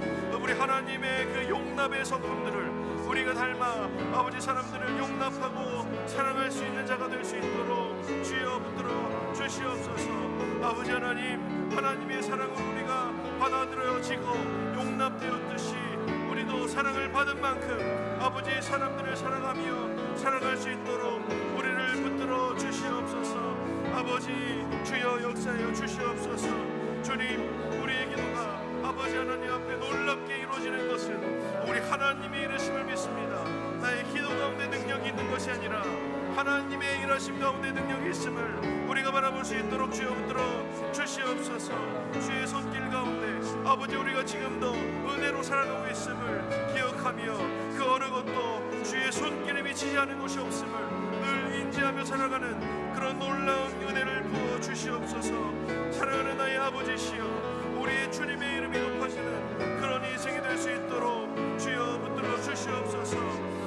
Speaker 2: 우리 하나님의 그 용납의 성품들을 우리가 닮아 아버지 사람들을 용납하고 사랑할 수 있는 자가 될 수 있도록 주여 붙들어 주시옵소서. 아버지 하나님, 하나님의 사랑을 우리가 받아들여지고 용납되었듯이 우리도 사랑을 받은 만큼 아버지의 사람들을 사랑하며 살아갈 수 있도록 우리를 붙들어 주시옵소서. 아버지 주여 역사하여 주시옵소서. 주님, 우리의 기도가 아버지 하나님 앞에 놀랍게 이루어지는 것은 우리 하나님의 일하심을 믿습니다. 나의 기도 가운데 능력이 있는 것이 아니라 하나님의 일하심 가운데 능력이 있음을 우리가 바라볼 수 있도록 주여 붙들어 주시옵소서. 주의 손길 가운데 아버지, 우리가 지금도 은혜로 살아가고 있음을 기억하며 그 어느 것도 주의 손길에 미치지 않은 곳이 없음을 늘 인지하며 살아가는 그런 놀라운 은혜를 부어 주시옵소서. 사랑하는 나의 아버지시여, 우리의 주님의 이름이 높아지는 그런 인생이 될 수 있도록 주여 붙들어 주시옵소서.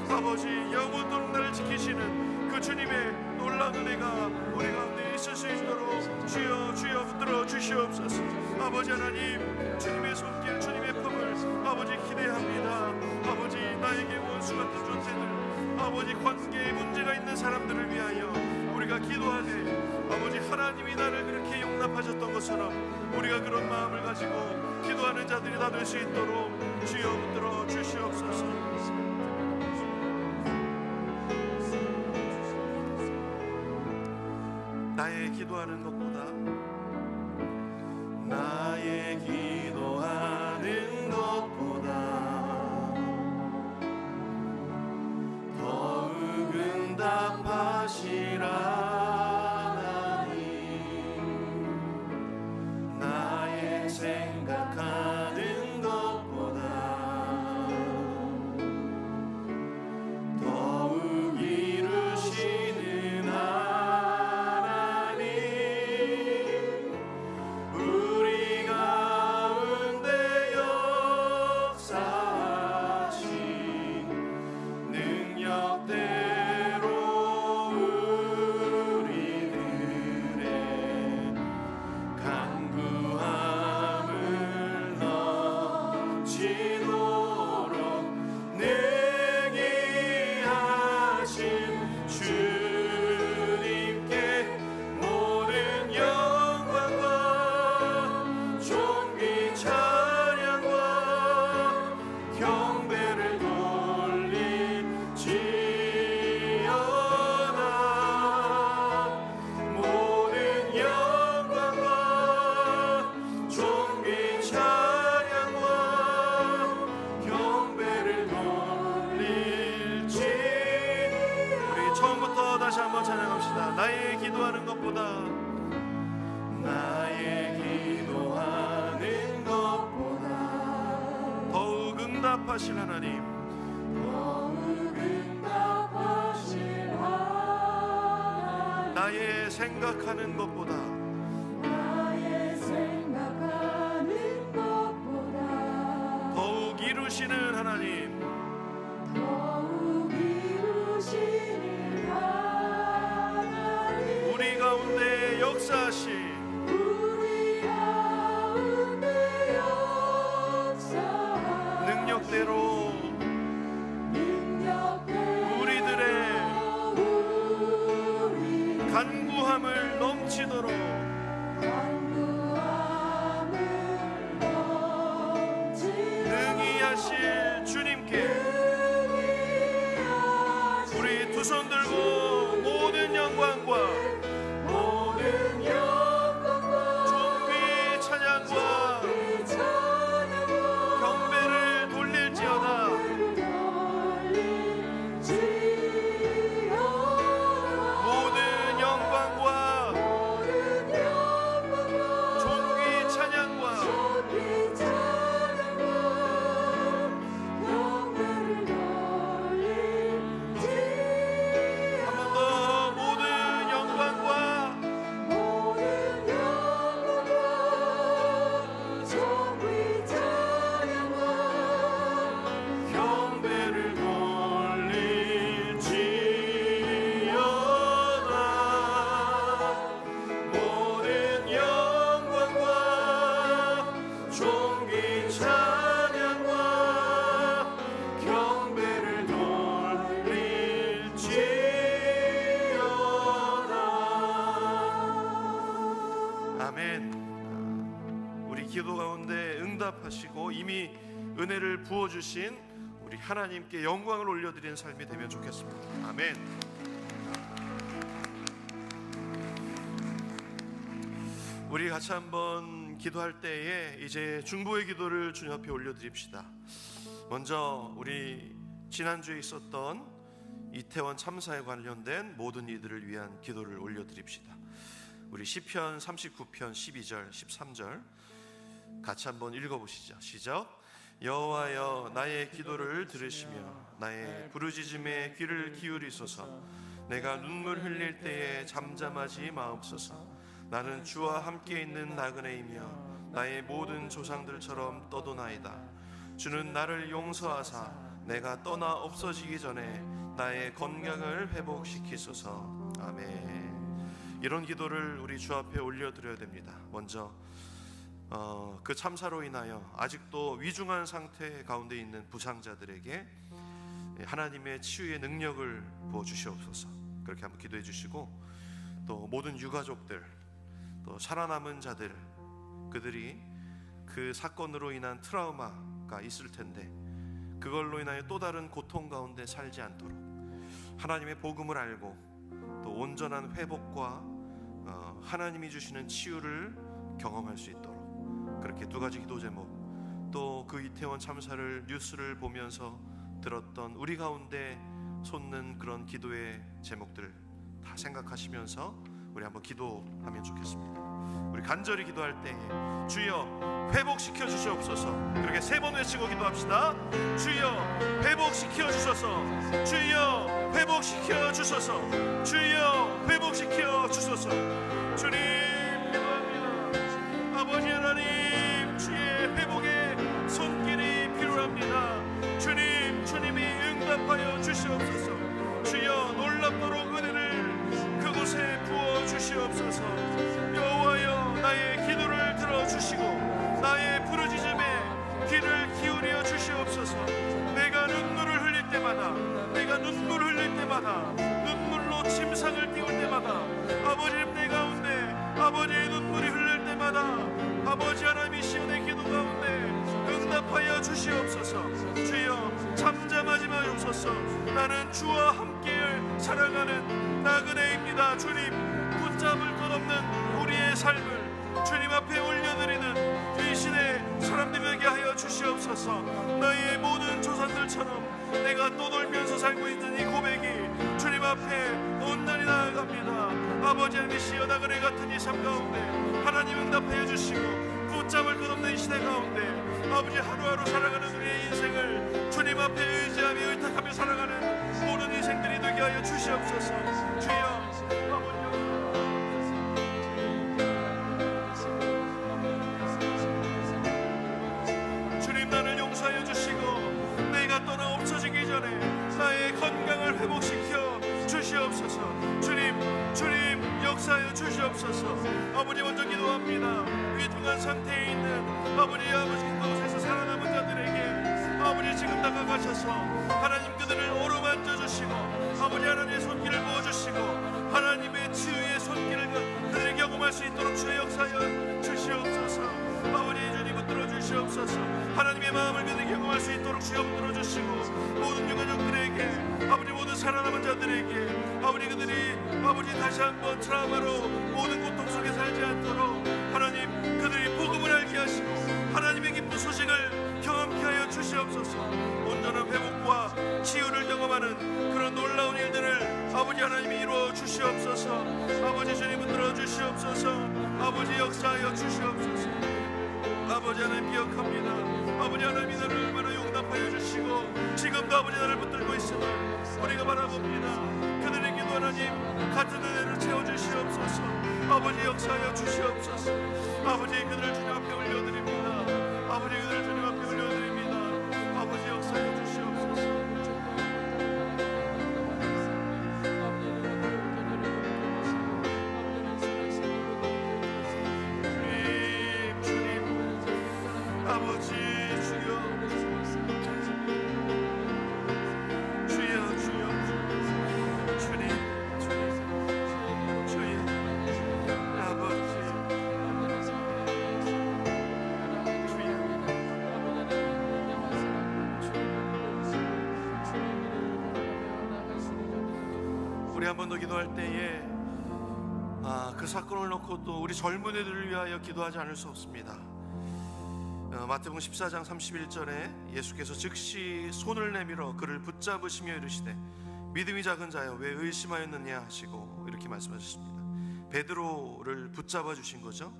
Speaker 2: 아버지, 영원토록 나를 지키시는 그 주님의 놀라운 은혜가 우리 가운데 있을 수 있도록 주여 붙들어 주시옵소서. 아버지 하나님, 주님의 손길, 주님의 품을 아버지 기대합니다. 아버지, 나에게 원수 같은 존재들, 아버지 관계에 문제가 있는 사람들을 위하여 우리가 기도하되 아버지 하나님이 나를 그렇게 용납하셨던 것처럼 우리가 그런 마음을 가지고 기도하는 자들이 다 될 수 있도록 주여 붙들어 주시옵소서. 나의 기도하는 것보다 나의 기도하는 것보다 더욱 응답하시라. 생각하는 것보다 더욱 이루시는 하나님, 우리 가운데 역사하신 능력대로 우리들의 간구함 나의 기도하는 것보다 더욱 응답하신 하나님, 나의 생각하는 것보다 더욱 이루시는 하나님, 우리 가운데 역사하신 능력대로 우리들의 간구함을 넘치도록 능히 하실 주님 기도 가운데 응답하시고 이미 은혜를 부어주신 우리 하나님께 영광을 올려드리는 삶이 되면 좋겠습니다. 아멘. 우리 같이 한번 기도할 때에 이제 중보의 기도를 주님 앞에 올려드립시다. 먼저 우리 지난주에 있었던 이태원 참사에 관련된 모든 이들을 위한 기도를 올려드립시다. 우리 시편 39편 12절 13절 같이 한번 읽어보시죠. 시작. 여호와여 나의 기도를 들으시며 나의 부르짖음에 귀를 기울이소서. 내가 눈물 흘릴 때에 잠잠하지 마옵소서. 나는 주와 함께 있는 나그네이며 나의 모든 조상들처럼 떠도나이다. 주는 나를 용서하사 내가 떠나 없어지기 전에 나의 건강을 회복시키소서. 아멘. 이런 기도를 우리 주 앞에 올려드려야 됩니다. 먼저 그 참사로 인하여 아직도 위중한 상태 가운데 있는 부상자들에게 하나님의 치유의 능력을 부어주시옵소서. 그렇게 한번 기도해 주시고, 또 모든 유가족들, 또 살아남은 자들, 그들이 그 사건으로 인한 트라우마가 있을 텐데 그걸로 인하여 또 다른 고통 가운데 살지 않도록 하나님의 복음을 알고 또 온전한 회복과 하나님이 주시는 치유를 경험할 수 있도록, 그렇게 두 가지 기도 제목, 또 그 이태원 참사를 뉴스를 보면서 들었던 우리 가운데 솟는 그런 기도의 제목들 다 생각하시면서 우리 한번 기도하면 좋겠습니다. 우리 간절히 기도할 때 주여 회복시켜 주시옵소서. 그렇게 3번 외치고 기도합시다. 주여 회복시켜 주소서. 주여 회복시켜 주소서. 주여 회복시켜 주소서. 주님 기도합니다. 아버지 하나님, 주의 회복의 손길이 필요합니다. 주님이 응답하여 주시옵소서. 주여 놀랍도록 은혜를 그곳에 부어 주시옵소서. 여호와여 나의 기도를 들어주시고 나의 부르짖음에 귀를 기울여 주시옵소서. 내가 눈물을 흘릴 때마다, 내가 눈물을 흘릴 때마다, 눈물로 침상을 띄울 때마다, 아버지님 내 가운데 아버지의 눈물이 흘릴 때마다 아버지 하나님이시여 내 기도 가운데 응답하여 주시옵소서. 주여 잠잠하지 마옵소서. 나는 주와 함께 살아가는 나그네입니다. 주님 붙잡을 것 없는 우리의 삶을 주님 앞에 올려드리는 이 시대 사람들에게 하여 주시옵소서. 너희의 모든 조상들처럼 내가 떠돌면서 살고 있는 이 고백이 주님 앞에 온전히 나아갑니다. 아버지 하나님이시여 나그네 같은 이 삶 가운데 하나님 응답하여 주시고 붙잡을 것 없는 이 시대 가운데 아버지 하루하루 살아가는 우리의 인생을 주님 앞에 의지하며 의탁하며 살아가는 모든 인생들이 되게 하여 주시옵소서. 주여 주님 나를 용서하여 주시고 내가 떠나 없어지기 전에 나의 건강을 회복시켜 주시옵소서. 주님 역사하여 주시옵소서. 아버지 먼저 기도합니다. 위중한 상태에 있는 아버지 그곳에서 살아남은 자들에게 아버지 지금 다가가셔서 하나님 그들을 어루만져 주시고 아버지 하나님의 손길을 부어주시고 하나님의 치유의 손길을 그들이 경험할 수 있도록 주의 역사하여 주시옵소서. 아버지 주님 붙들어 주시옵소서. 하나님의 마음을 그들이 경험할 수 있도록 주여 붙들어 주시고 모든 유가족들에게 아버지 모든 살아남은 자들에게 아버지 그들이 아버지 다시 한번 트라우마로 모든 고통 속에 살지 않도록 하나님 그들이 복음을 알게 하시고 하나님의 기쁜 소식을 경험케 하여 주시옵소서. 온전한 회복과 치유를 경험하는 그런 놀라운 일들을 아버지 하나님이 이루어 주시옵소서. 아버지 주님 붙들어 주시옵소서. 아버지 역사하여 주시옵소서. 아버지 하나님 기억합니다. 아버지 하나님이 나를 얼마나 용납하여 주시고 지금도 아버지 나를 붙들고 있으니 우리가 바라봅니다. 그들의 기도 하나님 같은 은혜를 채워주시옵소서. 아버지 역사하여 주시옵소서. 아버지 그들을 주님 앞에 올려드립니다. 아버지 그들을 주님 앞에 올려드립니다. 아버지 역사하여 주시옵소서. 우리 한 번 더 기도할 때에 그 사건을 놓고 또 우리 젊은이들을 위하여 기도하지 않을 수 없습니다. 마태복음 14장 31절에 예수께서 즉시 손을 내밀어 그를 붙잡으시며 이르시되 믿음이 작은 자여 왜 의심하였느냐 하시고 이렇게 말씀하셨습니다. 베드로를 붙잡아 주신 거죠.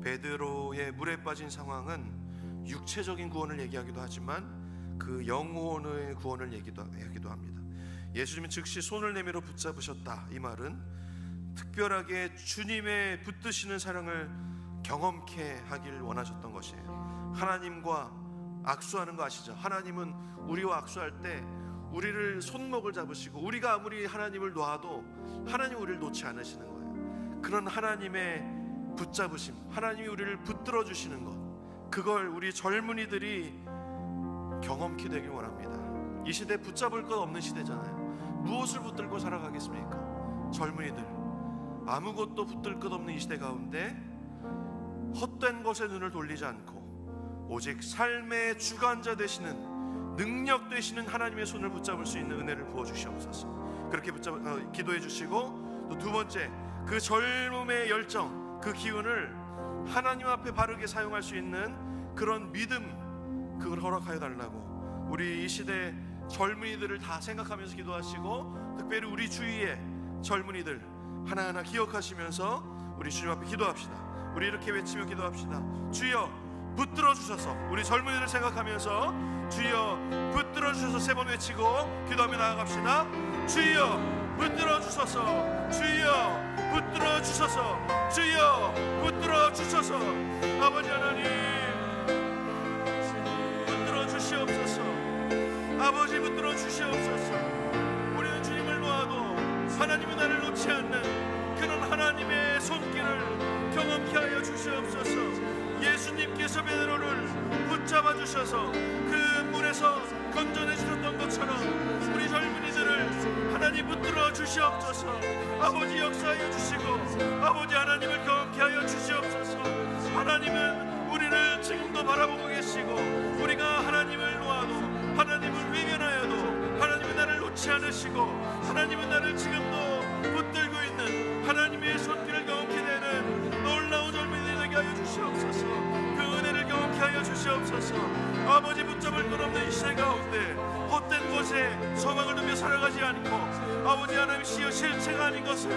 Speaker 2: 베드로의 물에 빠진 상황은 육체적인 구원을 얘기하기도 하지만 그 영혼의 구원을 얘기하기도 합니다. 예수님은 즉시 손을 내밀어 붙잡으셨다. 이 말은 특별하게 주님의 붙드시는 사랑을 경험케 하길 원하셨던 것이에요. 하나님과 악수하는 거 아시죠? 하나님은 우리와 악수할 때 우리를 손목을 잡으시고 우리가 아무리 하나님을 놓아도 하나님 우리를 놓지 않으시는 거예요. 그런 하나님의 붙잡으심, 하나님이 우리를 붙들어 주시는 것, 그걸 우리 젊은이들이 경험케 되길 원합니다. 이 시대 붙잡을 것 없는 시대잖아요. 무엇을 붙들고 살아가겠습니까? 젊은이들 아무것도 붙들 것 없는 이 시대 가운데 헛된 것에 눈을 돌리지 않고 오직 삶의 주관자 되시는 능력 되시는 하나님의 손을 붙잡을 수 있는 은혜를 부어주시옵소서. 그렇게 기도해 주시고, 또 두 번째, 그 젊음의 열정, 그 기운을 하나님 앞에 바르게 사용할 수 있는 그런 믿음, 그걸 허락하여 달라고 우리 이 시대 젊은이들을 다 생각하면서 기도하시고, 특별히 우리 주위의 젊은이들 하나하나 기억하시면서 우리 주님 앞에 기도합시다. 우리 이렇게 외치며 기도합시다. 주여 붙들어 주셔서, 우리 젊은이들을 생각하면서 주여 붙들어 주셔서 세 번 외치고 기도하며 나아갑시다. 주여 붙들어 주셔서, 주여 붙들어 주셔서, 주여 붙들어 주셔서. 아버지 하나님 붙들어 주시옵소서. 아버지 붙들어 주시옵소서. 우리는 주님을 놓아도 하나님이 나를 놓지 않는 그런 하나님의 손길을 경험케 하여 주시옵소서. 예수님께서 베드로를 붙잡아 주셔서 그 물에서 건져내 주셨던 것처럼 우리 젊은이들을 하나님 붙들어 주시옵소서. 아버지 역사하여 주시고, 아버지 하나님을 경험케 하여 주시옵소서. 하나님은 우리를 지금도 바라보고 계시고, 우리가 하나님을 놓아도, 하나님을 외면하여도 하나님은 나를 놓지 않으시고, 하나님은 나를 지금도 붙들고 있는 하나님의 손길을 경험케 되는 놀라운 젊은이들이 되게 하여 주시옵소서. 그 은혜를 경험케 하여 주시옵소서. 아버지 붙잡을 것 없는 이 시대 가운데 헛된 곳에 소망을 두며 살아가지 않고, 아버지 하나님이시여 실체가 아닌 것을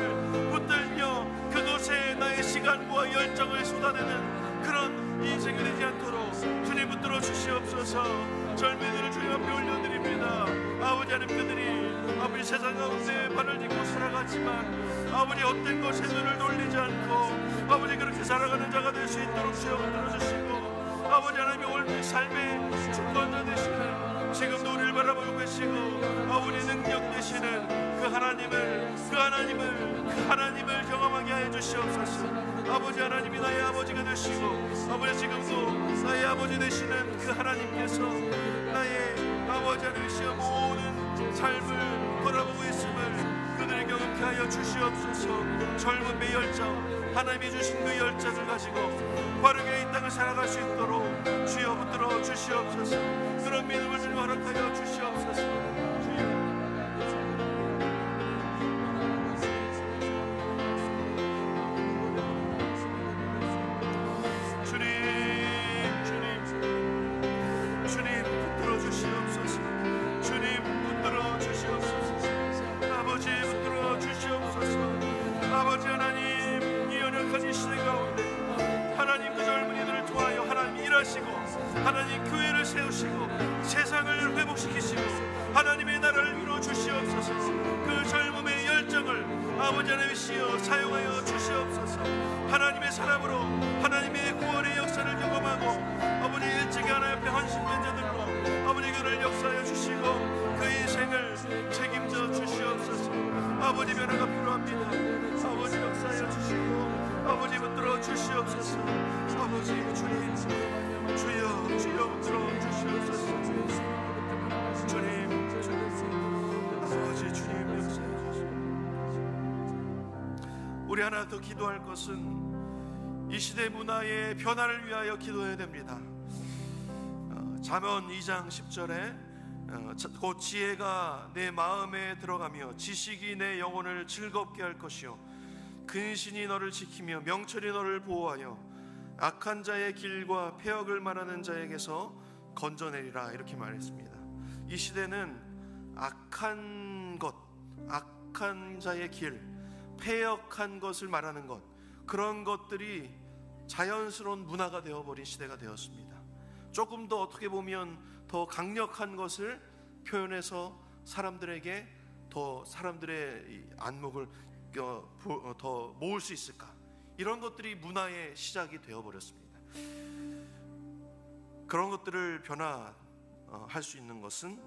Speaker 2: 붙들며 그곳에 나의 시간과 열정을 쏟아내는 그런 인생이 되지 않도록 주님 붙들어 주시옵소서. 젊은이들을 주님 앞에 올려드립니다. 아버지 하나님, 그들이 아버지 세상 가운데 발을 딛고 살아가지만 아버지 헛된 것에 눈을 돌리지 않고 아버지 그렇게 살아가는 자가 될 수 있도록 주여 붙들어 주시고, 아버지 하나님이 올 삶의 주권자 되시는, 지금도 우리를 바라보고 계시고 아버지 능력 되시는 그 하나님을 경험하게 하여 주시옵소서. 아버지 하나님이 나의 아버지가 되시고, 아버지 지금도 나의 아버지 되시는 그 하나님께서 나의 아버지 하나님이시여 모든 삶을 돌아보고 있음을 그들이 경험케 하여 주시옵소서. 젊음의 열정, 하나님이 주신 그 열정을 가지고 바르게 이 땅을 살아갈 수 있도록 주여 붙들어 주시옵소서. 그런 믿음을 주님 허락하여 주시옵소서. 하나님 교회를 세우시고 세상을 회복시키시고 하나님의 나라를 이루어 주시옵소서. 그 젊음의 열정을 아버지 하나님이시여 사용하여 주시옵소서. 하나님의 사람으로 하나님의 구원의 역사를 경험하고 아버지 일찍이 하나님 앞에 헌신된 자들로 아버지 그를 역사하여 주시고 그 인생을 책임져 주시옵소서. 아버지 변화가 필요합니다. 아버지 역사하여 주시고 아버지 붙들어 주시옵소서. 아버지 주님 주여 붙들어 주시옵소서. 주님 아버지 주님 역사해 주시옵소서. 우리 하나 더 기도할 것은 이 시대 문화의 변화를 위하여 기도해야 됩니다. 잠언 2장 10절에 곧 지혜가 내 마음에 들어가며 지식이 내 영혼을 즐겁게 할 것이요 근신이 너를 지키며 명철이 너를 보호하여 악한 자의 길과 폐역을 말하는 자에게서 건져내리라. 이렇게 말했습니다. 이 시대는 악한 것, 악한 자의 길, 폐역한 것을 말하는 것, 그런 것들이 자연스러운 문화가 되어버린 시대가 되었습니다. 조금 더 어떻게 보면 더 강력한 것을 표현해서 사람들에게 더 사람들의 안목을 더 모을 수 있을까, 이런 것들이 문화의 시작이 되어버렸습니다. 그런 것들을 변화할 수 있는 것은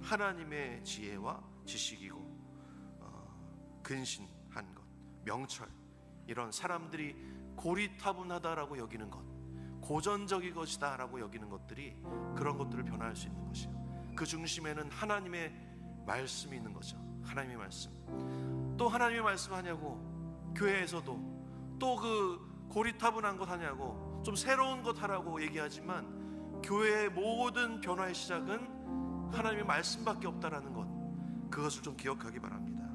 Speaker 2: 하나님의 지혜와 지식이고 근신한 것, 명철, 이런 사람들이 고리타분하다라고 여기는 것, 고전적인 것이다 라고 여기는 것들이 그런 것들을 변화할 수 있는 것이에요. 그 중심에는 하나님의 말씀이 있는 거죠. 하나님의 말씀. 또 하나님의 말씀 하냐고 교회에서도 또 그 고리타분한 것 하냐고 좀 새로운 것 하라고 얘기하지만 교회의 모든 변화의 시작은 하나님의 말씀밖에 없다라는 것, 그것을 좀 기억하기 바랍니다.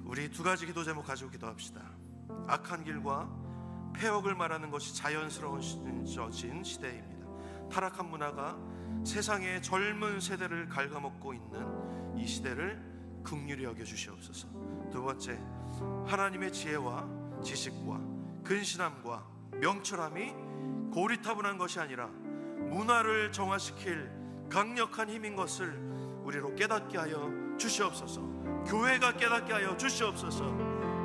Speaker 2: 우리 두 가지 기도 제목 가지고 기도합시다. 악한 길과 폐역을 말하는 것이 자연스러워진 시대입니다. 타락한 문화가 세상의 젊은 세대를 갉아먹고 있는 이 시대를 긍휼히 여겨주시옵소서. 두 번째, 하나님의 지혜와 지식과 근신함과 명철함이 고리타분한 것이 아니라 문화를 정화시킬 강력한 힘인 것을 우리로 깨닫게 하여 주시옵소서. 교회가 깨닫게 하여 주시옵소서.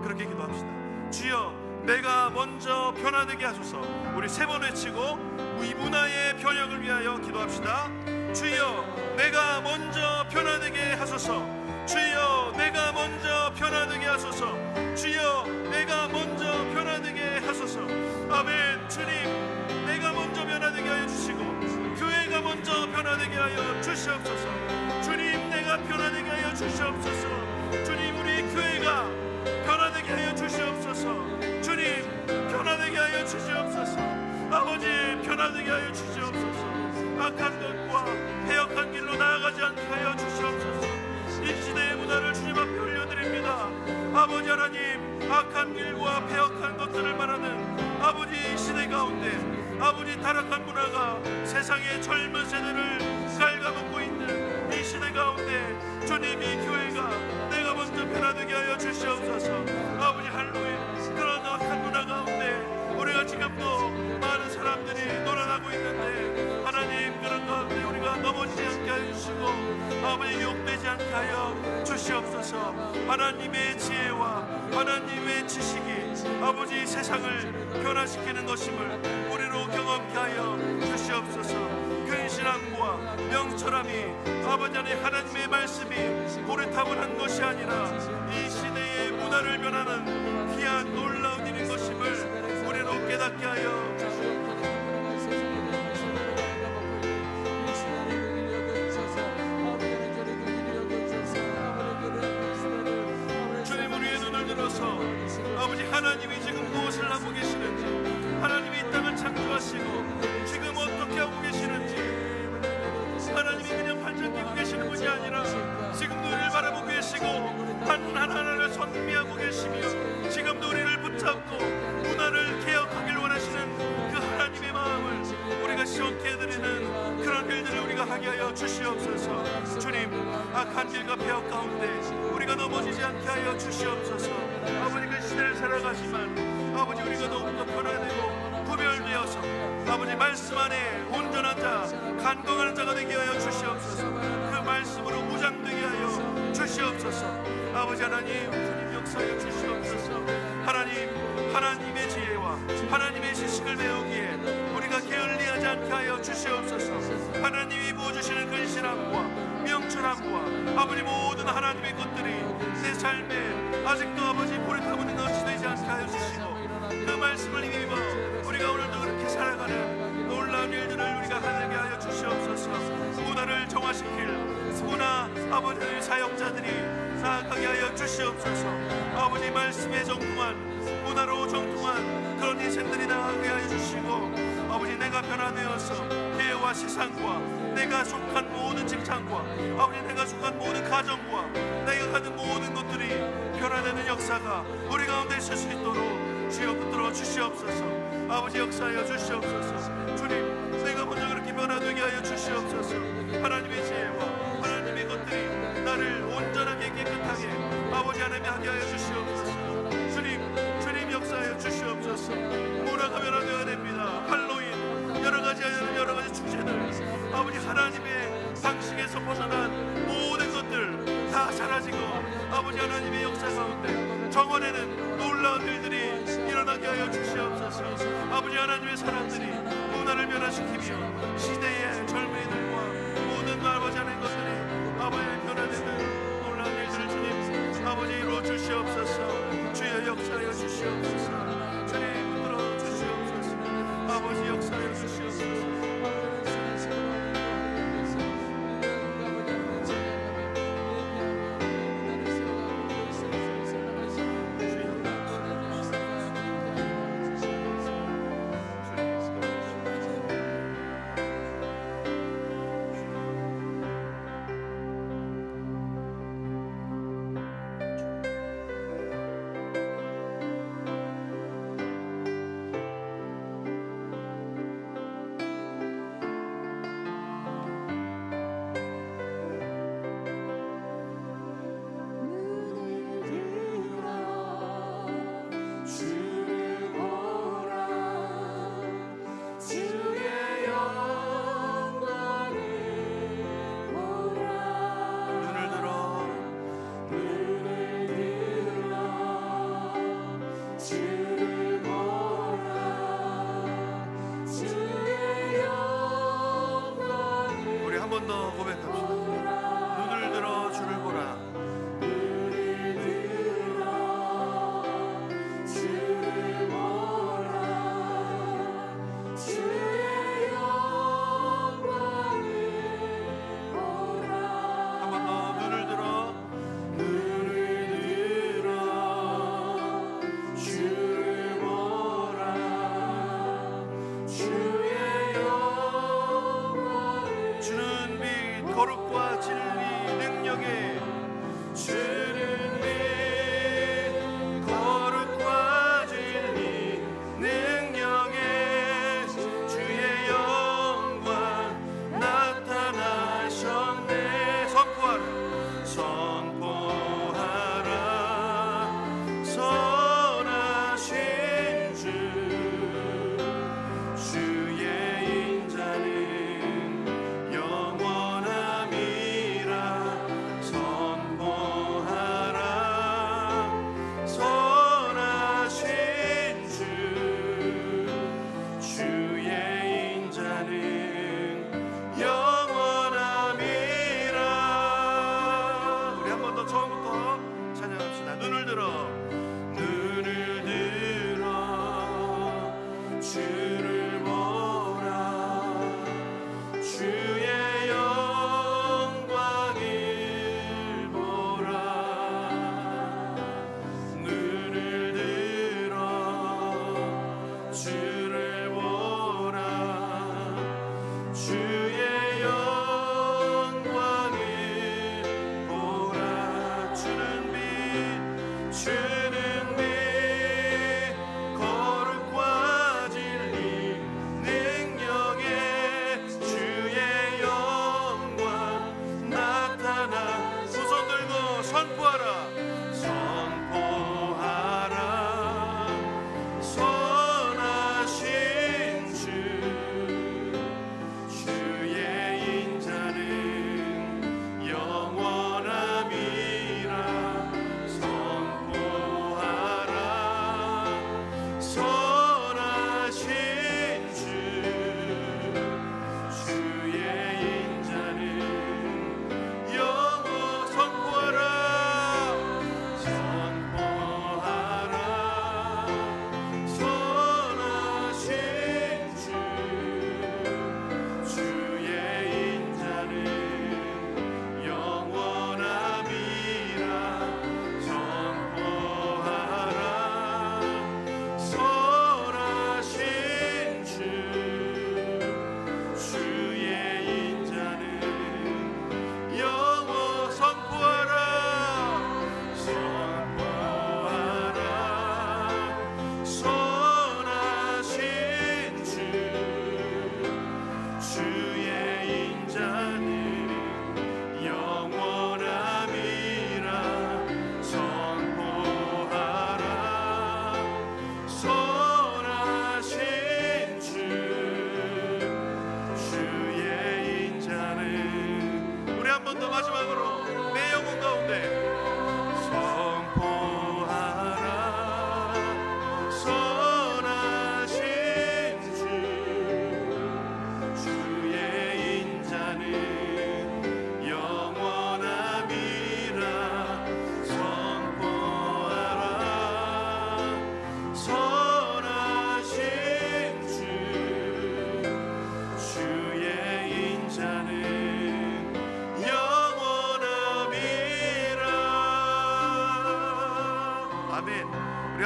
Speaker 2: 그렇게 기도합시다. 주여, 내가 먼저 변화되게 하소서. 우리 세 번 외치고 이 문화의 변혁을 위하여 기도합시다. 주여, 내가 먼저 변화되게 하소서. 주여, 내가 먼저 변화되게 하소서. 주여, 내가 먼저 변화되게 하소서. 아멘. 주님, 내가 먼저 변화되게 하여 주시고 교회가 먼저 변화되게 하여 주시옵소서. 주님, 내가 변화되게 하여 주시옵소서. 주님, 우리 교회가 변화되게 하여 주시옵소서. 주님, 변화되게 하여 주시옵소서. 아버지, 변화되게 하여 주시옵소서. 악한 것과 폐역한 길로 나아가지 않게 하여 주시옵소서. 이 시대의 문화를 주님 앞에 올려드립니다. 아버지 하나님, 악한 길과 폐역한 것들을 말하는 아버지 이 시대 가운데 아버지 타락한 문화가 세상의 젊은 세대를 갉아먹고 있는 이 시대 가운데 주님, 이 교회가 내가 먼저 변화되게 하여 주시옵소서. 아버지 할로윈, 그런 악한 문화 가운데 우리가 지금도 많은 사람들이 놀아나고 있는데 하나님, 그런 가운데 우리가 넘어지지 않게 하여 주시고 아버지 유혹되지 않게 하여 주시옵소서. 하나님의 지혜와 하나님의 지식이 아버지 세상을 변화시키는 것임을 우리로 경험케 하여 주시옵소서. 근신함과 명철함이 아버지 하나님의 말씀이 고리타분한 것이 아니라 이 시대의 문화를 변하는 귀한 놀라운 일인 것임을 우리로 깨닫게 하여 주시옵소서. 주님, 우리의 눈을 들어서 아버지 하나님이 지금 무엇을 하고 계시는지, 하나님이 이 땅을 창조하시고 지금 어떻게 하고 계시는지, 하나님이 그냥 팔짱 끼고 계시는 분이 아니라 지금도 우리를 바라보고 계시고 하나하나를 선미하고 계시며 지금도 우리를 붙잡고 문화를 개혁하길 원하시는 그 하나님의 마음을 우리가 시원케 해드리는 그런 일들을 우리가 하게 하여 주시옵소서. 주님, 악한 길과 폐역 가운데 우리가 넘어지지 않게 하여 주시옵소서. 아버지, 그 시대를 살아가지만 아버지 우리가 더욱더 변화되고 구별되어서 아버지 말씀 안에 온전한 자, 간공하는 자가 되게 하여 주시옵소서. 그 말씀으로 무장되게 하여 주시옵소서. 아버지 하나님, 주님 역사하여 주시옵소서. 하나님, 하나님의 지혜와 하나님의 지식을 배우기에 우리가 게을리하지 않게 하여 주시옵소서. 하나님이 부어주시는 근신함과 명철함과 아버지 모든 하나님의 것들이 내 삶에 아직도 아버지 고리타분한 것이 되지 않게 하여 주시고 그 말씀을 힘입어 우리가 오늘도 그렇게 살아가는 놀라운 일들을 우리가 하게 하여 주시옵소서. 문화를 정화시킬 문화 아버지 사역자들이 나아가게 하여 주시옵소서. 아버지 말씀에 정통한 문화로 정통한 그런 인생들이 나아가게 하여 주시고 아버지 내가 변화되어서 교회와 나와 세상과 내가 속한 모든 직장과 아버지 내가 속한 모든 가정과 내가 가는 모든 것들이 변화되는 역사가 우리 가운데 있을 수 있도록 주여 붙들어 주시옵소서. 아버지 역사하여 주시옵소서. 주님 내가 먼저 그렇게 변화되게 하여 주시옵소서. 하나님의 지혜와 하나님의 것들이 나를 온전하게 깨끗하게 아버지 하나님이 하게 하여 주시옵소서. 주님 역사하여 주시옵소서. 문화가 변화되어야 됩니다. 할로윈 여러가지 축제들 아버지 하나님의 방식에서 벗어난 모든 것들 다 사라지고 아버지 하나님의 역사 가운데 정원에는 놀라운 일들이 일어나게 하여 주시옵소서. 아버지 하나님의 사람들이 문화를 변화시키며 시대의 젊은이들과 모든 아버지 하나님 것들이 아버지 변화되는 놀라운 일들을 주님 아버지 이루어 주시옵소서. 주여 역사하여 주시옵소서. 주님 붙들어 주시옵소서. 아버지 역사하여 주시옵소서.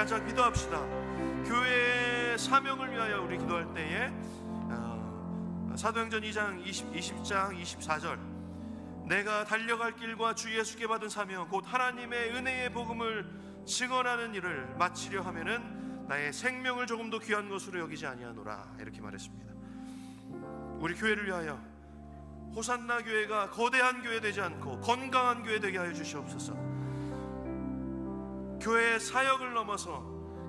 Speaker 2: 앉아 기도합시다. 교회의 사명을 위하여 우리 기도할 때에 사도행전 2장 20장 24절 내가 달려갈 길과 주 예수께 받은 사명 곧 하나님의 은혜의 복음을 증언하는 일을 마치려 하면은 나의 생명을 조금도 귀한 것으로 여기지 아니하노라, 이렇게 말했습니다. 우리 교회를 위하여 호산나 교회가 거대한 교회 되지 않고 건강한 교회 되게 하여 주시옵소서. 교회의 사역을 넘어서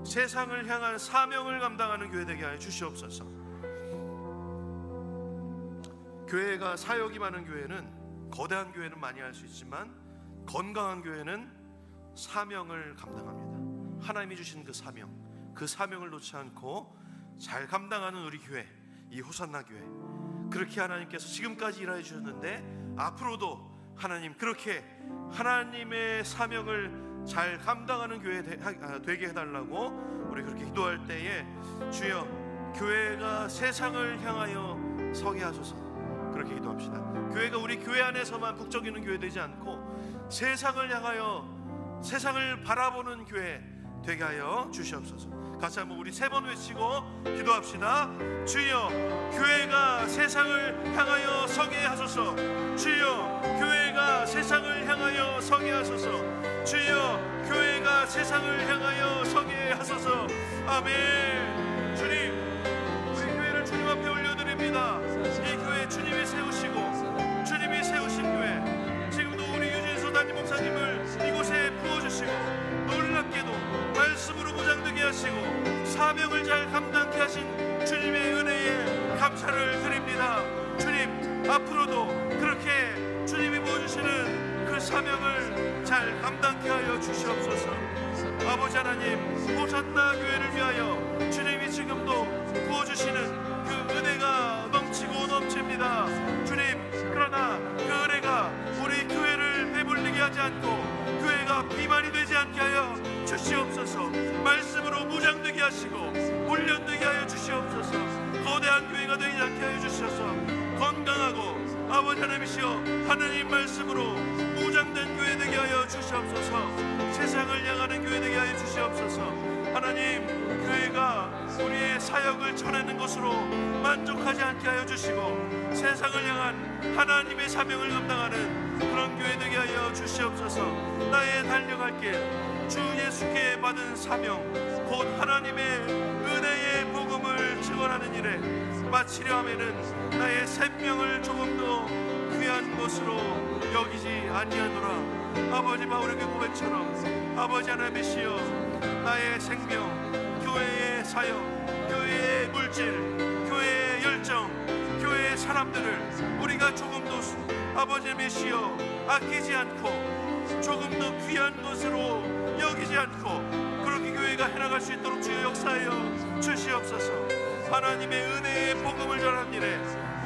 Speaker 2: 세상을 향한 사명을 감당하는 교회 되게 하여 주시옵소서. 교회가 사역이 많은 교회는, 거대한 교회는 많이 할 수 있지만 건강한 교회는 사명을 감당합니다. 하나님이 주신 그 사명을 놓지 않고 잘 감당하는 우리 교회, 이 호산나 교회, 그렇게 하나님께서 지금까지 일하여 주셨는데 앞으로도 하나님 그렇게 하나님의 사명을 잘 감당하는 교회 되게 해달라고 우리 그렇게 기도할 때에 주여 교회가 세상을 향하여 서게 하소서, 그렇게 기도합시다. 교회가 우리 교회 안에서만 북적이는 교회 되지 않고 세상을 향하여 세상을 바라보는 교회 되게 하여 주시옵소서. 같이 한번 우리 3번 외치고 기도합시다. 주여 교회가 세상을 향하여 서게 하소서. 주여 교회가 세상을 향하여 서게 하소서. 주여 교회가 세상을 향하여 서게 하소서. 아멘. 주님, 우리 교회를 주님 앞에 올려드립니다. 이 교회 주님이 세우시고 주님이 세우신 교회, 지금도 우리 유진수 담임 목사님을 이곳에 부어주시고 놀랍게도 말씀으로 보장되게 하시고 사명을 잘 감당케 하신 주님의 은혜에 감사를 드립니다. 주님, 앞으로도 그렇게 주님이 부어주시는 그 사명을 잘 감당케 하여 주시옵소서. 아버지 하나님, 호산나 교회를 위하여 주님이 지금도 부어주시는 그 은혜가 넘치고 넘칩니다. 주님, 그러나 그 은혜가 우리 교회를 배불리게 하지 않고 교회가 비만이 되지 않게 하여 주시옵소서. 말씀으로 무장되게 하시고 훈련되게 하여 주시옵소서. 거대한 교회가 되지 않게 하여 주셔서 건강하고 아버지 하나님이시여 하나님 말씀으로 무장된 교회 되게 하여 주시옵소서. 세상을 향하는 교회 되게 하여 주시옵소서. 하나님, 교회가 우리의 사역을 전하는 것으로 만족하지 않게 하여 주시고 세상을 향한 하나님의 사명을 감당하는 그런 교회 되게 하여 주시옵소서. 나의 달려갈 길, 주 예수께 받은 사명 곧 하나님의 은혜의 복음을 증언하는 일에 마치려 하면은 나의 생명을 조금 더 귀한 것으로 여기지 아니하노라. 아버지 바울의 그 고백처럼 아버지 하나님이시여 나의 생명, 교회의 사역, 교회의 물질, 교회의 열정, 교회의 사람들을 우리가 조금 더 아버지 하나님이시여 아끼지 않고 조금 더 귀한 것으로 여기지 않고 그렇게 교회가 해나갈 수 있도록 주여 역사하여 주시옵소서. 하나님의 은혜의 복음을 전하는 일에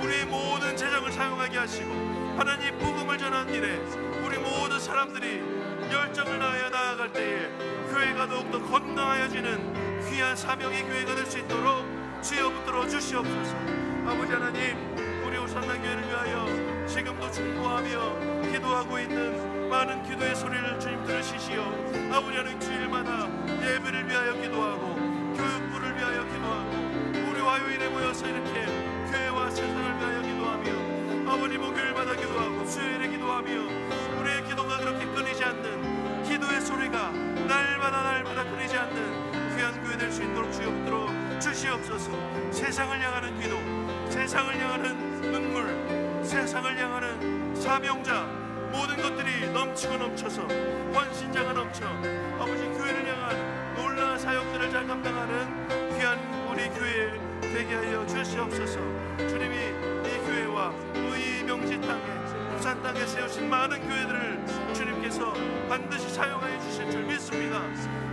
Speaker 2: 우리의 모든 재정을 사용하게 하시고 하나님 복음을 전하는 일에 우리 모든 사람들이 열정을 다하여 나아갈 때에 교회가 더욱더 건강하여지는 귀한 사명의 교회가 될 수 있도록 주여 붙들어 주시옵소서. 아버지 하나님, 우리 호산나 교회를 위하여 지금도 중보하며 기도하고 있는 많은 기도의 소리를 주님 들으시시오. 아버지 하나님, 주일마다 예배를 위하여 기도하고 교육부를 위하여 기도하고 우리 화요일에 모여서 이렇게 교회와 세상을 위하여 기도하며 아버지 목요일마다 기도하고 수요일에 기도하며 우리의 기도가 그렇게 끊이지 않는 기도의 소리가 날마다 끊이지 않는 귀한 교회 될 수 있도록 주여 붙들어 주시옵소서. 세상을 향하는 기도, 세상을 향하는 눈물, 세상을 향하는 사명자, 모든 것들이 넘치고 넘쳐서 헌신자가 넘쳐 아버지 교회를 향한 놀라운 사역들을 잘 감당하는 귀한 우리 교회 되게 하여 주시옵소서. 주님이 이 교회와 이 명지 땅에 부산 땅에 세우신 많은 교회들을 주님께서 반드시 사용하여 주실 줄 믿습니다.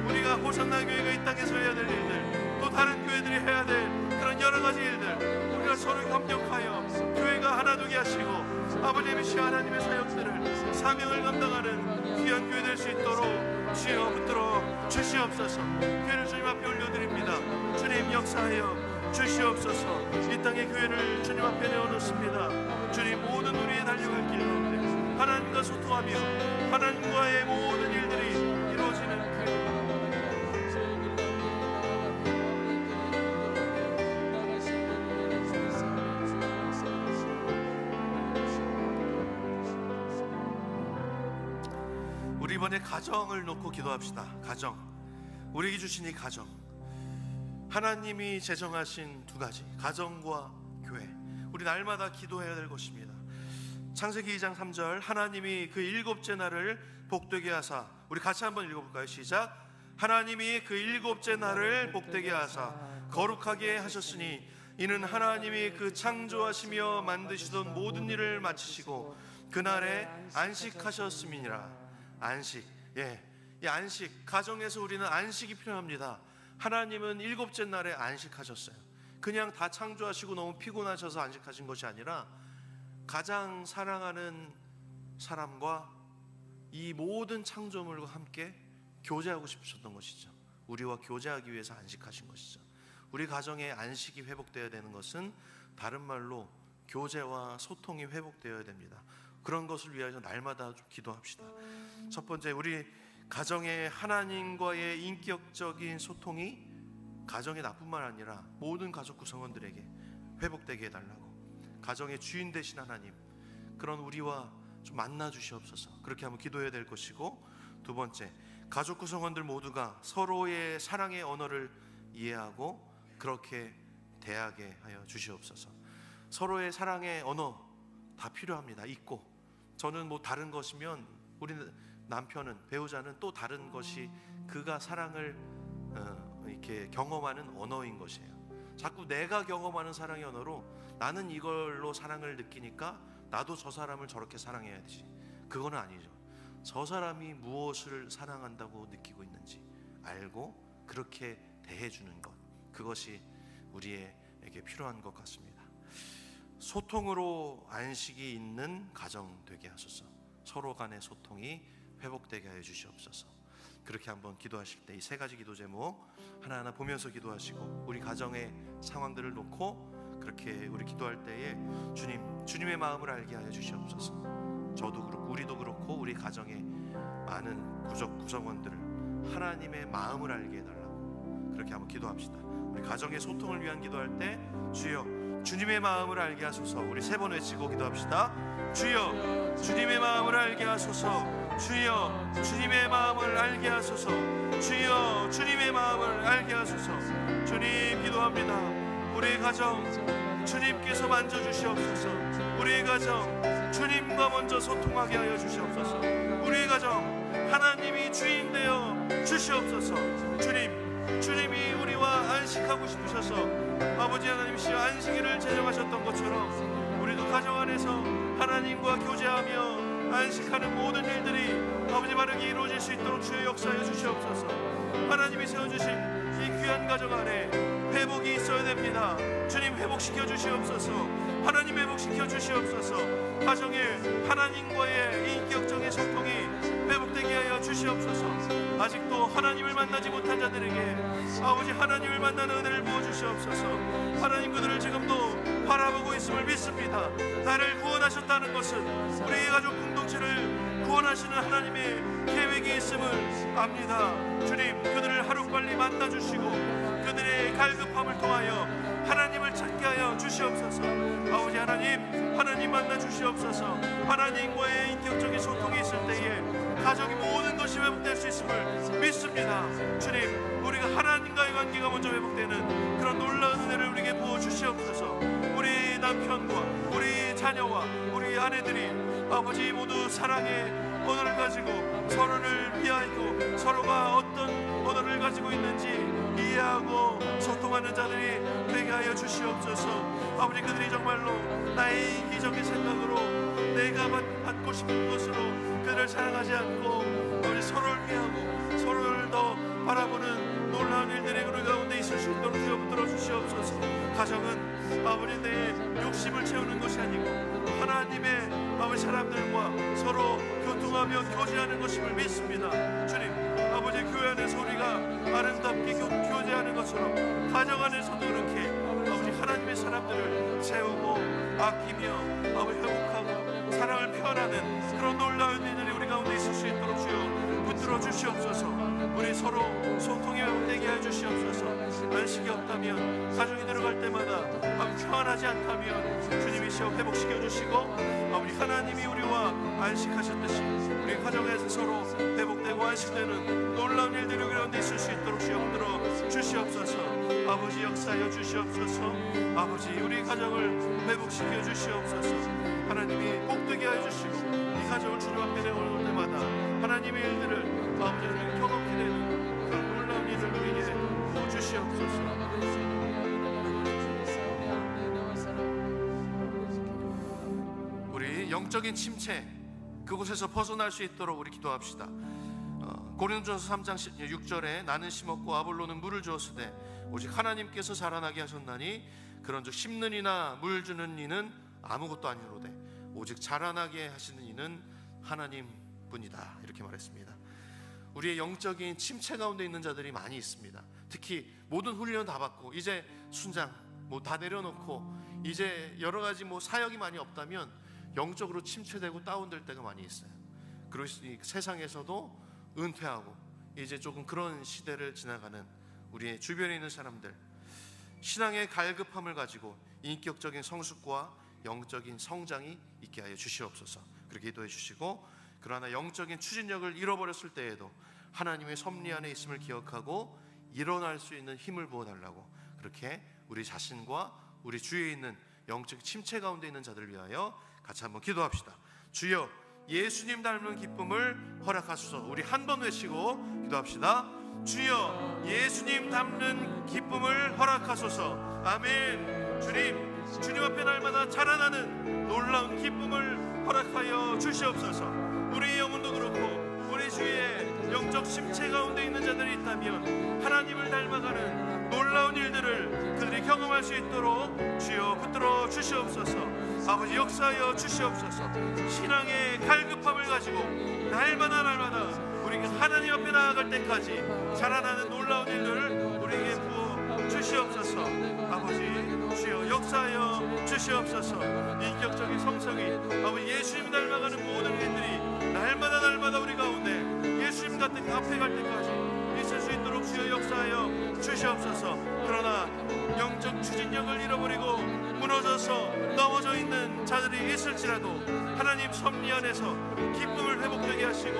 Speaker 2: 우리가 호산나 교회가 이 땅에서 해야 될 일들, 또 다른 교회들이 해야 될 그런 여러 가지 일들, 우리가 서로 협력하여 교회가 하나 되게 하시고 아버지의 하나님의 사역들을 사명을 감당하는 귀한 교회 될 수 있도록 주여 붙들어 주시옵소서. 교회를 주님 앞에 올려드립니다. 주님 역사하여 주시옵소서. 이 땅의 교회를 주님 앞에 내어놓습니다. 주님, 모든 우리의 달려갈 길 가운데 하나님과 소통하며 하나님과의 모든 일들이 이루어지는 교회 이번에 가정을 놓고 기도합시다. 가정, 우리에게 주신 이 가정, 하나님이 제정하신 두 가지, 가정과 교회, 우리 날마다 기도해야 될 것입니다. 창세기 2장 3절, 하나님이 그 일곱째 날을 복되게 하사, 우리 같이 한번 읽어볼까요? 시작. 하나님이 그 일곱째 날을 복되게 하사 거룩하게 하셨으니 이는 하나님이 그 창조하시며 만드시던 모든 일을 마치시고 그날에 안식하셨음이니라. 안식, 이 안식, 가정에서 우리는 안식이 필요합니다. 하나님은 일곱째 날에 안식하셨어요. 그냥 다 창조하시고 너무 피곤하셔서 안식하신 것이 아니라 가장 사랑하는 사람과 이 모든 창조물과 함께 교제하고 싶으셨던 것이죠. 우리와 교제하기 위해서 안식하신 것이죠. 우리 가정의 안식이 회복되어야 되는 것은 다른 말로 교제와 소통이 회복되어야 됩니다. 그런 것을 위하여 날마다 좀 기도합시다. 첫 번째, 우리 가정의 하나님과의 인격적인 소통이 가정의 나뿐만 아니라 모든 가족 구성원들에게 회복되게 해달라고, 가정의 주인 되신 하나님, 그런 우리와 좀 만나 주시옵소서. 그렇게 한번 기도해야 될 것이고, 두 번째, 가족 구성원들 모두가 서로의 사랑의 언어를 이해하고 그렇게 대하게 하여 주시옵소서. 서로의 사랑의 언어 다 필요합니다. 있고, 저는 뭐 다른 것이면 우리 남편은, 배우자는 또 다른 것이 그가 사랑을 이렇게 경험하는 언어인 것이에요. 자꾸 내가 경험하는 사랑의 언어로 나는 이걸로 사랑을 느끼니까 나도 저 사람을 저렇게 사랑해야지. 그거는 아니죠. 저 사람이 무엇을 사랑한다고 느끼고 있는지 알고 그렇게 대해주는 것, 그것이 우리에게 필요한 것 같습니다. 소통으로 안식이 있는 가정 되게 하소서. 서로 간의 소통이 회복되게 하여 주시옵소서. 그렇게 한번 기도하실 때 이 세 가지 기도 제목 하나하나 보면서 기도하시고, 우리 가정의 상황들을 놓고 그렇게 우리 기도할 때에 주님의 마음을 알게 하여 주시옵소서. 저도 그렇고 우리도 그렇고 우리 가정의 많은 구성원들을 하나님의 마음을 알게 해달라고 그렇게 한번 기도합시다. 우리 가정의 소통을 위한 기도할 때 주여 주님의 마음을 알게 하소서. 우리 세 번 외치고 기도합시다. 주여 주님의 마음을 알게 하소서. 주여 주님의 마음을 알게 하소서. 주여 주님의 마음을 알게 하소서. 주님 기도합니다. 우리의 가정 주님께서 만져주시옵소서. 우리의 가정 주님과 먼저 소통하게 하여 주시옵소서. 우리의 가정 하나님이 주인 되어 주시옵소서. 주님이 우리와 안식하고 싶으셔서 아버지 하나님이시여 안식일을 제정하셨던 것처럼 우리도 가정 안에서 하나님과 교제하며 안식하는 모든 일들이 아버지 바르게 이루어질 수 있도록 주의 역사해 주시옵소서. 하나님이 세워주신 이 귀한 가정 안에 회복이 있어야 됩니다. 주님 회복시켜 주시옵소서. 하나님 회복시켜 주시옵소서. 가정에 하나님과의 인격적인 소통이 회복되게 하여 주시옵소서. 아직도 하나님을 만나지 못한 자들에게 아버지 하나님을 만나는 은혜를 부어주시옵소서. 하나님 그들을 지금도 바라보고 있음을 믿습니다. 나를 구원하셨다는 것은 우리의 가족 공동체를 구원하시는 하나님의 계획이 있음을 압니다. 주님 그들을 하루빨리 만나주시고 그들의 갈급함을 통하여 하나님을 찾게 하여 주시옵소서. 아버지 하나님 만나 주시옵소서. 하나님과의 인격적인 소통이 있을 때에 가정의 모든 것이 회복될 수 있음을 믿습니다. 주님 우리가 하나님과의 관계가 먼저 회복되는 그런 놀라운 은혜를 우리에게 부어주시옵소서. 우리 남편과 우리 자녀와 우리 아내들이 아버지 모두 사랑의 언어를 가지고 서로를 이해하고 서로가 어떤 언어를 가지고 있는지 이해하고 소통하는 자들이 되게 하여 주시옵소서. 아버지 그들이 정말로 나의 이기적인 생각으로 내가 받고 싶은 것으로 그들을 사랑하지 않고 아버지 서로를 위하고 서로를 더 바라보는 놀라운 일들이 우리 가운데 있을 수 있도록 주여 붙들어 주시옵소서. 가정은 아버지 내 욕심을 채우는 것이 아니고 하나님의 아버지 사람들과 서로 교통하며 교제하는 것임을 믿습니다. 주님 아버지 교회 안에서 우리가 아름답게 교제하는 것처럼 가정 안에서도 그렇게 아버지 하나님의 사람들을 세우고 아끼며 아버지 회복하고 사랑을 표현하는 그런 놀라운 일들이 우리 가운데 있을 수 있도록 주여 붙들어 주시옵소서. 우리 서로 소통이 회복되게 해 주시옵소서. 안식이 없다면 가정이 들어갈 때마다 아버지 평안하지 않다면 주님이 시험 회복시켜 주시고 아버지 하나님이 우리와 안식하셨듯이 우리 가정에서 서로 회복되고 안식되는 놀라운 일들이 우리 가운데 있을 수 있도록 주여 붙들어 주시옵소서. 아버지 역사하여 주시옵소서. 아버지 우리 가정을 회복시켜 주시옵소서. 하나님이 복되게 하여 주시고 이 가정을 주님 앞에 내어올 때마다 하나님의 일들을 아버지 경험케 되는 그런 놀라운 일을 우리에게 부어주시옵소서. 우리 영적인 침체 그곳에서 벗어날 수 있도록 우리 기도합시다. 고린도전서 3장 6절에 나는 심었고 아볼로는 물을 주었으되 오직 하나님께서 자라나게 하셨나니 그런즉 심는 이나 물 주는 이는 아무것도 아니로되 오직 자라나게 하시는 이는 하나님뿐이다. 이렇게 말했습니다. 우리의 영적인 침체 가운데 있는 자들이 많이 있습니다. 특히 모든 훈련 다 받고 이제 순장 다 내려놓고 이제 여러 가지 사역이 많이 없다면 영적으로 침체되고 다운될 때가 많이 있어요. 그리고 세상에서도 은퇴하고 이제 조금 그런 시대를 지나가는 우리의 주변에 있는 사람들, 신앙의 갈급함을 가지고 인격적인 성숙과 영적인 성장이 있게 하여 주시옵소서. 그렇게 기도해 주시고, 그러나 영적인 추진력을 잃어버렸을 때에도 하나님의 섭리 안에 있음을 기억하고 일어날 수 있는 힘을 부어달라고, 그렇게 우리 자신과 우리 주위에 있는 영적 침체 가운데 있는 자들을 위하여 같이 한번 기도합시다. 주여 예수님 닮는 기쁨을 허락하소서. 우리 한 번 외치고 기도합시다. 주여 예수님 닮는 기쁨을 허락하소서. 아멘. 주님 앞에 날마다 자라나는 놀라운 기쁨을 허락하여 주시옵소서. 우리 영혼도 그렇고 우리 주위에 영적 침체 가운데 있는 자들이 있다면 하나님을 닮아가는 놀라운 일들을 그들이 경험할 수 있도록 주여 붙들어 주시옵소서. 아버지 역사하여 주시옵소서. 신앙의 갈급함을 가지고 날마다 우리가 하나님 앞에 나아갈 때까지 자라나는 놀라운 일들을 우리에게 부어 주시옵소서. 아버지 주여 역사하여 주시옵소서. 인격적인 성성이 아버지 예수님 닮아가는 모든 일들이 날마다 우리 가운데 예수님 같은 앞에 갈 때까지 있을 수 있도록 주여 역사하여 주시옵소서. 그러나 영적 추진력을 잃어버리고 무너져서 넘어져 있는 자들이 있을지라도 하나님 섭리 안에서 기쁨을 회복되게 하시고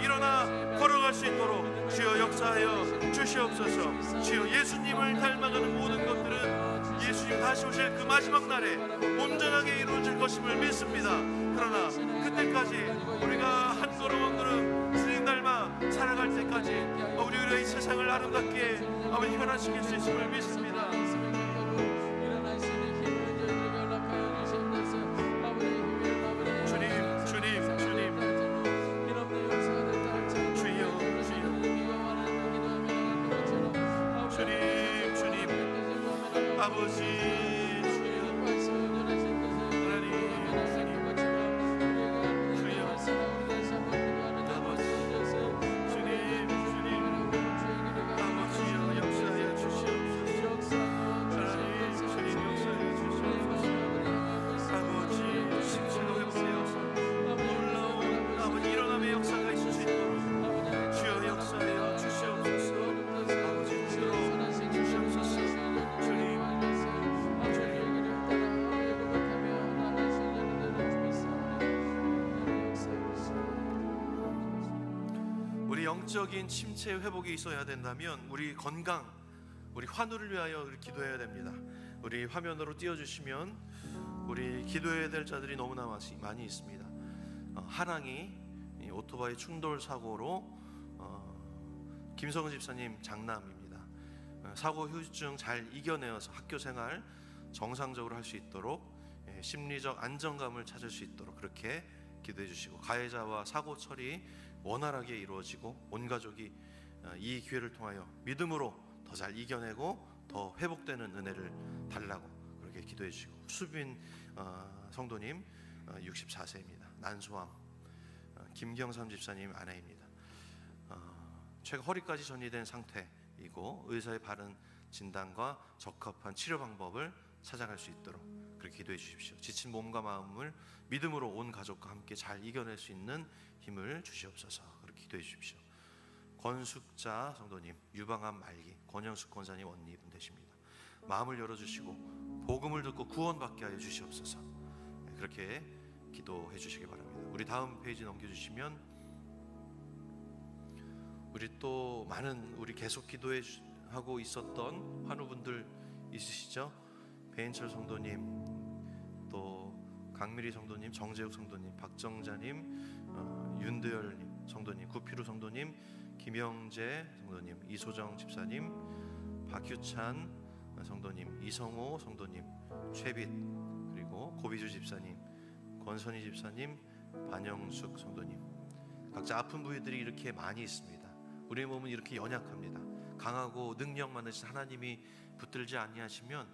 Speaker 2: 일어나 걸어갈 수 있도록 주여 역사하여 주시옵소서. 주여 예수님을 닮아가는 모든 것들은 예수님 다시 오실 그 마지막 날에 온전하게 이루어질 것임을 믿습니다. 그러나 그때까지 우리가 한 걸음 한 걸음 주님 닮아 살아갈 때까지 우리가 이 세상을 아름답게 변화시킬 수 있음을 믿습니다. 아버지 영적인 침체 회복이 있어야 된다면 우리 건강, 우리 환우를 위하여 기도해야 됩니다. 우리 화면으로 띄워주시면 우리 기도해야 될 자들이 너무나 많이 있습니다. 하랑이 오토바이 충돌 사고로 김성은 집사님 장남입니다. 사고 후유증 잘 이겨내어서 학교 생활 정상적으로 할 수 있도록 심리적 안정감을 찾을 수 있도록 그렇게 기도해 주시고, 가해자와 사고 처리 원활하게 이루어지고 온 가족이 이 기회를 통하여 믿음으로 더 잘 이겨내고 더 회복되는 은혜를 달라고 그렇게 기도해 주시고, 수빈 성도님 64세입니다. 난소암, 김경삼 집사님 아내입니다. 최근 허리까지 전이된 상태이고 의사의 바른 진단과 적합한 치료 방법을 찾아갈 수 있도록 그렇게 기도해 주십시오. 지친 몸과 마음을 믿음으로 온 가족과 함께 잘 이겨낼 수 있는 힘을 주시옵소서. 그렇게 기도해 주십시오. 권숙자 성도님 유방암 말기, 권영숙 권사님 언니분 되십니다. 마음을 열어주시고 복음을 듣고 구원받게 하여 주시옵소서. 그렇게 기도해 주시기 바랍니다. 우리 다음 페이지 넘겨주시면 우리 또 많은 우리 계속 기도하고 있었던 환우분들 있으시죠? 배인철 성도님, 또 강미리 성도님, 정재욱 성도님, 박정자님, 윤도열 성도님, 구피루 성도님, 김영재 성도님, 이소정 집사님, 박규찬 성도님, 이성호 성도님, 최빛, 그리고 고비주 집사님, 권선희 집사님, 반영숙 성도님, 각자 아픈 부위들이 이렇게 많이 있습니다. 우리의 몸은 이렇게 연약합니다. 강하고 능력 많으신 하나님이 붙들지 아니하시면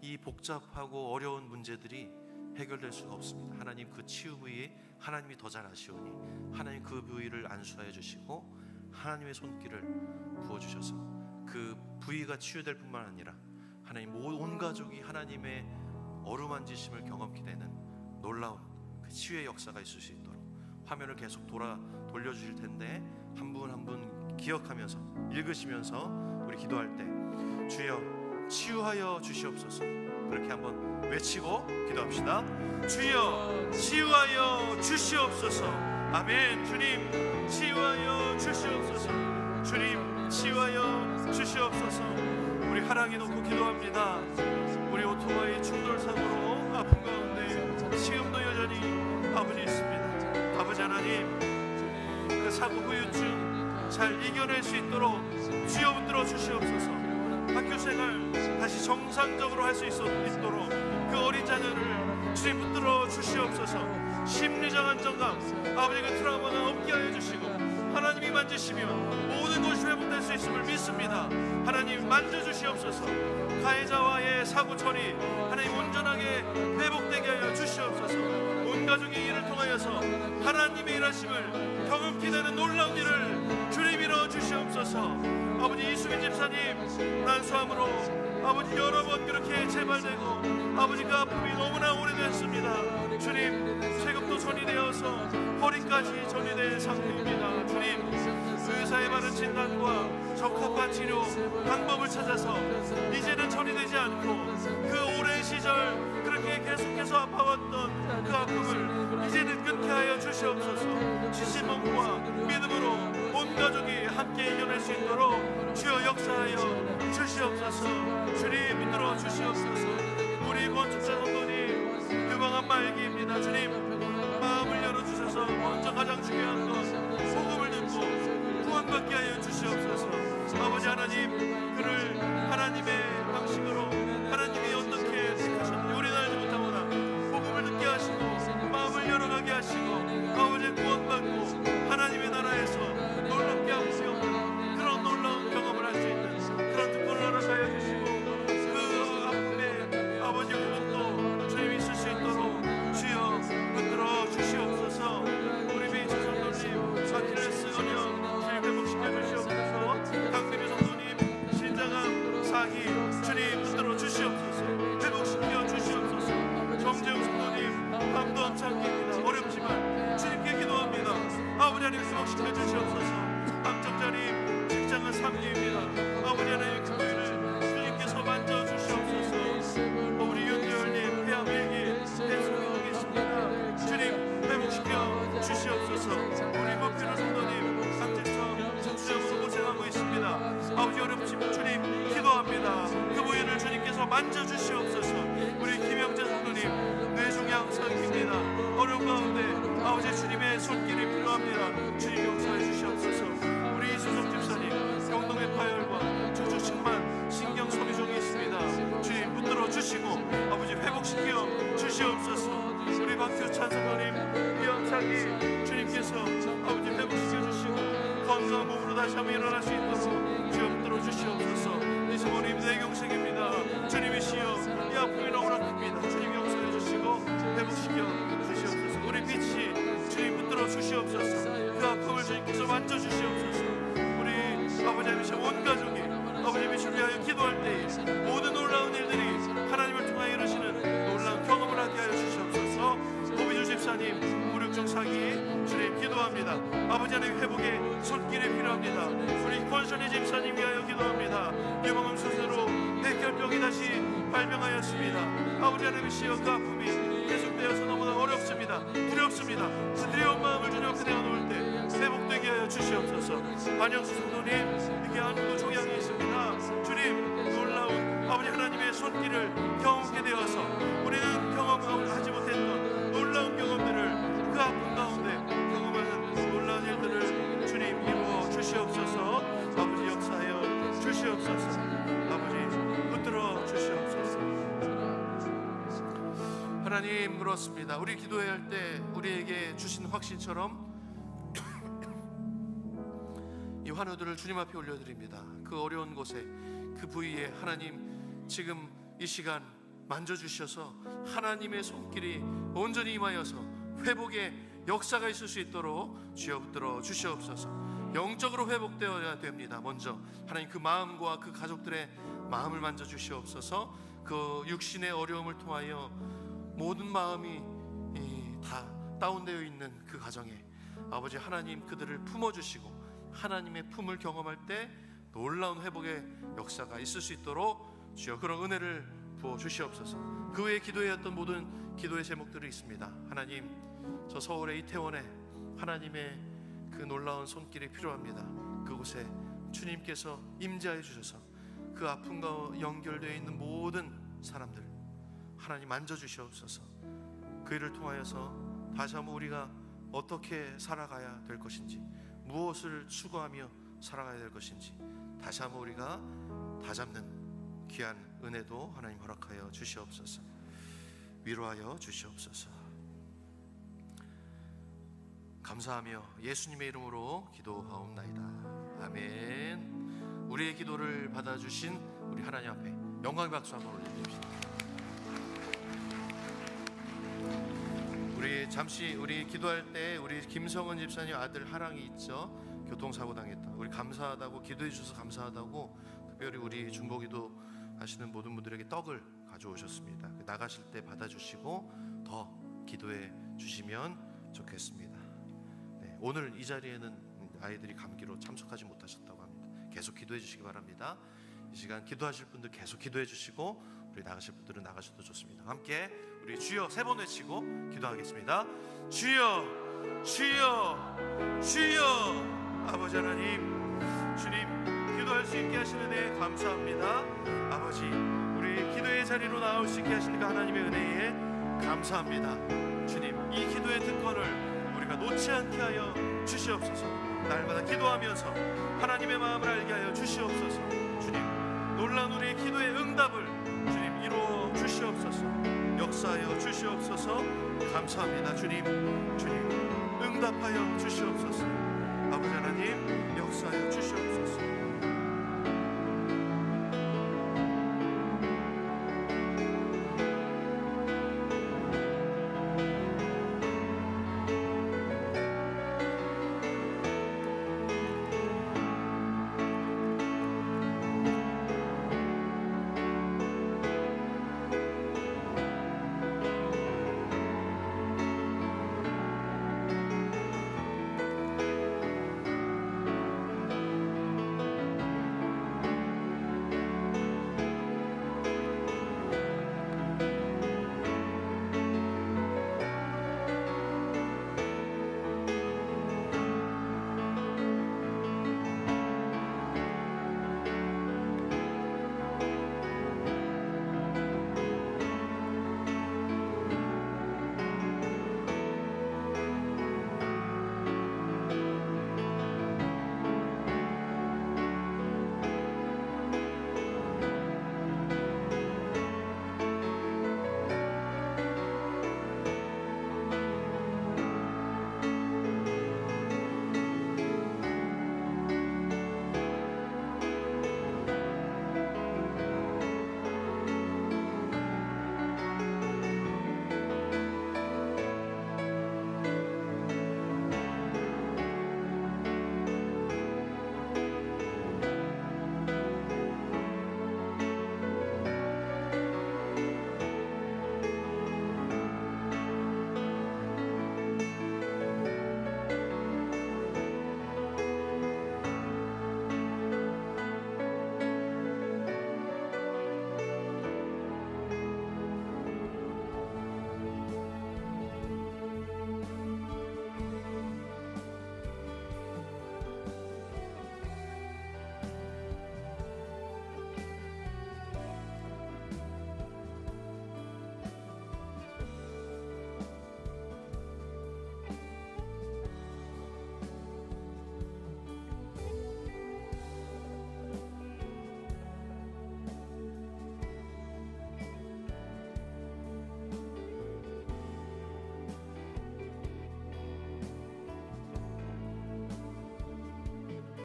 Speaker 2: 이 복잡하고 어려운 문제들이 해결될 수가 없습니다. 하나님 그 치유 부위에 하나님이 더 잘 아시오니 하나님 그 부위를 안수하여 주시고 하나님의 손길을 부어주셔서 그 부위가 치유될 뿐만 아니라 하나님 온 가족이 하나님의 어루만지심을 경험케 되는 놀라운 그 치유의 역사가 있을 수 있도록 화면을 계속 돌려주실 텐데 한 분 한 분 기억하면서 읽으시면서 우리 기도할 때 주여 치유하여 주시옵소서 그렇게 한번 외치고 기도합시다. 주여 치유하여 주시옵소서. 아멘. 주님 치유하여 주시옵소서. 주님 치유하여 주시옵소서. 우리 하랑이 놓고 기도합니다. 우리 오토바이 충돌사고로 아픈 가운데 지금도 여전히 아버지 있습니다. 아버지 하나님 그 사고 후유증 잘 이겨낼 수 있도록 주여 붙들어 주시옵소서. 학교생활 다시 정상적으로 할 수 있도록 그 어린 자녀를 주님 붙들어 주시옵소서. 심리적 안정감 아버지 그 트라우마가 없게 하여 주시고 하나님이 만지시면 모든 것이 회복될 수 있음을 믿습니다. 하나님 만져주시옵소서. 가해자와의 사고 처리 하나님 온전하게 회복되게 하여 주시옵소서. 온 가족이 이를 통하여서 하나님의 일하심을 경험케 되는 놀라운 일을 주님 이루어 주시옵소서. 아버지 이수빈 집사님 난수암으로 아버지 여러 번 그렇게 재발되고 아버지 그 아픔이 너무나 오래됐습니다. 주님 세금도 전이되어서 허리까지 전이된 상태입니다. 주님 의사의 많은 진단과 적합한 치료 방법을 찾아서 이제는 전이되지 않고 그 오랜 시절 그렇게 계속해서 아파왔던 그 아픔을 이제는 끊게 하여 주시옵소서. 지신 몸과 믿음으로 온 가족이 함께 이겨낼 수 있도록 주여 역사하여 주시옵소서. 주님 믿들어 주시옵소서. 우리 건축자 성도님 유망한 말기입니다. 주님 마음을 열어주셔서 먼저 가장 중요한 것 복음을 듣고 구원받게 하여 주시옵소서. 아버지 하나님 그를 하나님의 방식으로 하나님이 어떻게 택하셨는지 우리는 알지 못하거나 복음을 듣게 하시고 마음을 열어가게 하시고 아버지 구원받고 하나님의 나라에서 놀랍게 하시고 그런 놀라운 경험을 할 수 있는 그런 특권을 허락하여 주시고 그 아픔에 아버지 회복도 주님 있을 수 있도록 주여 붙들어 주시옵소서. 우리 베이처 성도님 아킬레스 건영 주님 회복시켜 주시옵소서. 강미리 성도님 신장암 사기 주님 붙들어 주시옵소서. 회복시켜 주시옵소서. 정재욱 성도님 암도 암창기입니다. 어렵지만 주님께 기도합니다. 아버지 하나님 회복시켜 주시옵소서. 박정자님 직장은 3기입니다. 아버지 하나님 그 부위를 주님께서 만져주시옵소서. 우리 윤도열님 폐암 1기 대소하고 계십니다. 주님 회복시켜 주시옵소서. 우리 고피루 성도님 상체성 수정으로 고생하고 있습니다. 아버지 어렵지만 주님 기도합니다. 그 부위를 주님께서 만져주시옵소서. 우리 김영재 성도님 뇌종양성입니다. 어려운 가운데 아버지 주님의 손길이 필요합니다. 주님 용서해 주시옵소서. 우리 이수정 집사님 경동의 파열과 중추측만 신경 소리종이 있습니다. 주님 붙들어 주시고 아버지 회복시켜 주시옵소서. 우리 박규찬 성도님 이영창이 주님께서 아버지 회복시켜 주시고 건강한 몸으로 다시 한번 일어날 수 있도록 주여 붙들어 주시옵소서. 이성호님 뇌경색입니다. 주님이시여 이 아픔이 너무나 큽니다. 주님 용서해 주시고 회복시켜 주시옵소서. 우리 빛이 주님 붙들어 주시옵소서. 그 아픔을 주님께서 만져주시옵소서. 우리 아버지 하나님 온 가족이 아버지 빛을 위하여 기도할 때에 모든 놀라운 일들이 하나님을 통하여 이루시는 놀라운 경험을 하게 하여 주시옵소서. 고비주 집사님 무력증 사기 주님 기도합니다. 아버지 하나님 회복의 손길이 필요합니다. 우리 권선희 집사님 위하여 기도합니다. 유방암 수술로 백혈병이 다시 하나님의 시여 그 아픔이 계속되어서 너무나 어렵습니다. 두렵습니다. 그들의 온 마음을 주님 앞에 내어놓을 때 회복되게 하여 주시옵소서. 반영수 성도님, 이게 안구도 종양이 있습니다. 주님, 놀라운 아버지 하나님의 손길을 경험하게 되어서 우리는 경험하지 못했던 놀라운 경험들을 그 아픔 가운데 경험하는 놀라운 일들을 주님 이루어 주시옵소서. 아버지 역사하여 주시옵소서. 아버지 붙들어 주시옵소서. 하나님, 그렇습니다. 우리 기도해야 할 때 우리에게 주신 확신처럼 이 환우들을 주님 앞에 올려드립니다. 그 어려운 곳에, 그 부위에 하나님 지금 이 시간 만져주셔서 하나님의 손길이 온전히 임하여서 회복의 역사가 있을 수 있도록 주여 붙들어 주시옵소서. 영적으로 회복되어야 됩니다. 먼저 하나님 그 마음과 그 가족들의 마음을 만져주시옵소서. 그 육신의 어려움을 통하여 모든 마음이 다 다운되어 있는 그 가정에 아버지 하나님 그들을 품어주시고 하나님의 품을 경험할 때 놀라운 회복의 역사가 있을 수 있도록 주여 그런 은혜를 부어 주시옵소서. 그 외에 기도해왔던 모든 기도의 제목들이 있습니다. 하나님, 저 서울의 이태원에 하나님의 그 놀라운 손길이 필요합니다. 그곳에 주님께서 임재하여 주셔서 그 아픔과 연결되어 있는 모든 사람들 하나님 만져주시옵소서. 그 일을 통하여서 다시 한번 우리가 어떻게 살아가야 될 것인지, 무엇을 추구하며 살아가야 될 것인지 다시 한번 우리가 다잡는 귀한 은혜도 하나님 허락하여 주시옵소서. 위로하여 주시옵소서. 감사하며 예수님의 이름으로 기도하옵나이다. 아멘. 우리의 기도를 받아주신 우리 하나님 앞에 영광의 박수 한번 올려드립시다. 우리 기도할 때 우리 김성은 집사님 아들 하랑이 있죠. 교통사고 당했다. 우리 감사하다고 기도해 주셔서 감사하다고 특별히 우리 중보기도 하시는 모든 분들에게 떡을 가져오셨습니다. 나가실 때 받아주시고 더 기도해 주시면 좋겠습니다. 네, 오늘 이 자리에는 아이들이 감기로 참석하지 못하셨다고 합니다. 계속 기도해 주시기 바랍니다. 이 시간 기도하실 분들 계속 기도해 주시고 우리 나가실 분들은 나가셔도 좋습니다. 함께 우리 주여 3번 외치고 기도하겠습니다. 주여, 주여, 주여. 아버지 하나님, 주님 기도할 수 있게 하시는 은혜에 감사합니다. 아버지, 우리 기도의 자리로 나올 수 있게 하시는 그 하나님의 은혜에 감사합니다. 주님, 이 기도의 특권을 우리가 놓지 않게 하여 주시옵소서. 날마다 기도하면서 하나님의 마음을 알게 하여 주시옵소서. 주님, 놀라운 우리의 기도의 응답을 주님 이루어 주시옵소서. 역사하여 주시옵소서. 감사합니다. 주님, 주님 응답하여 주시옵소서. 아버지 하나님 역사하여 주시옵소서.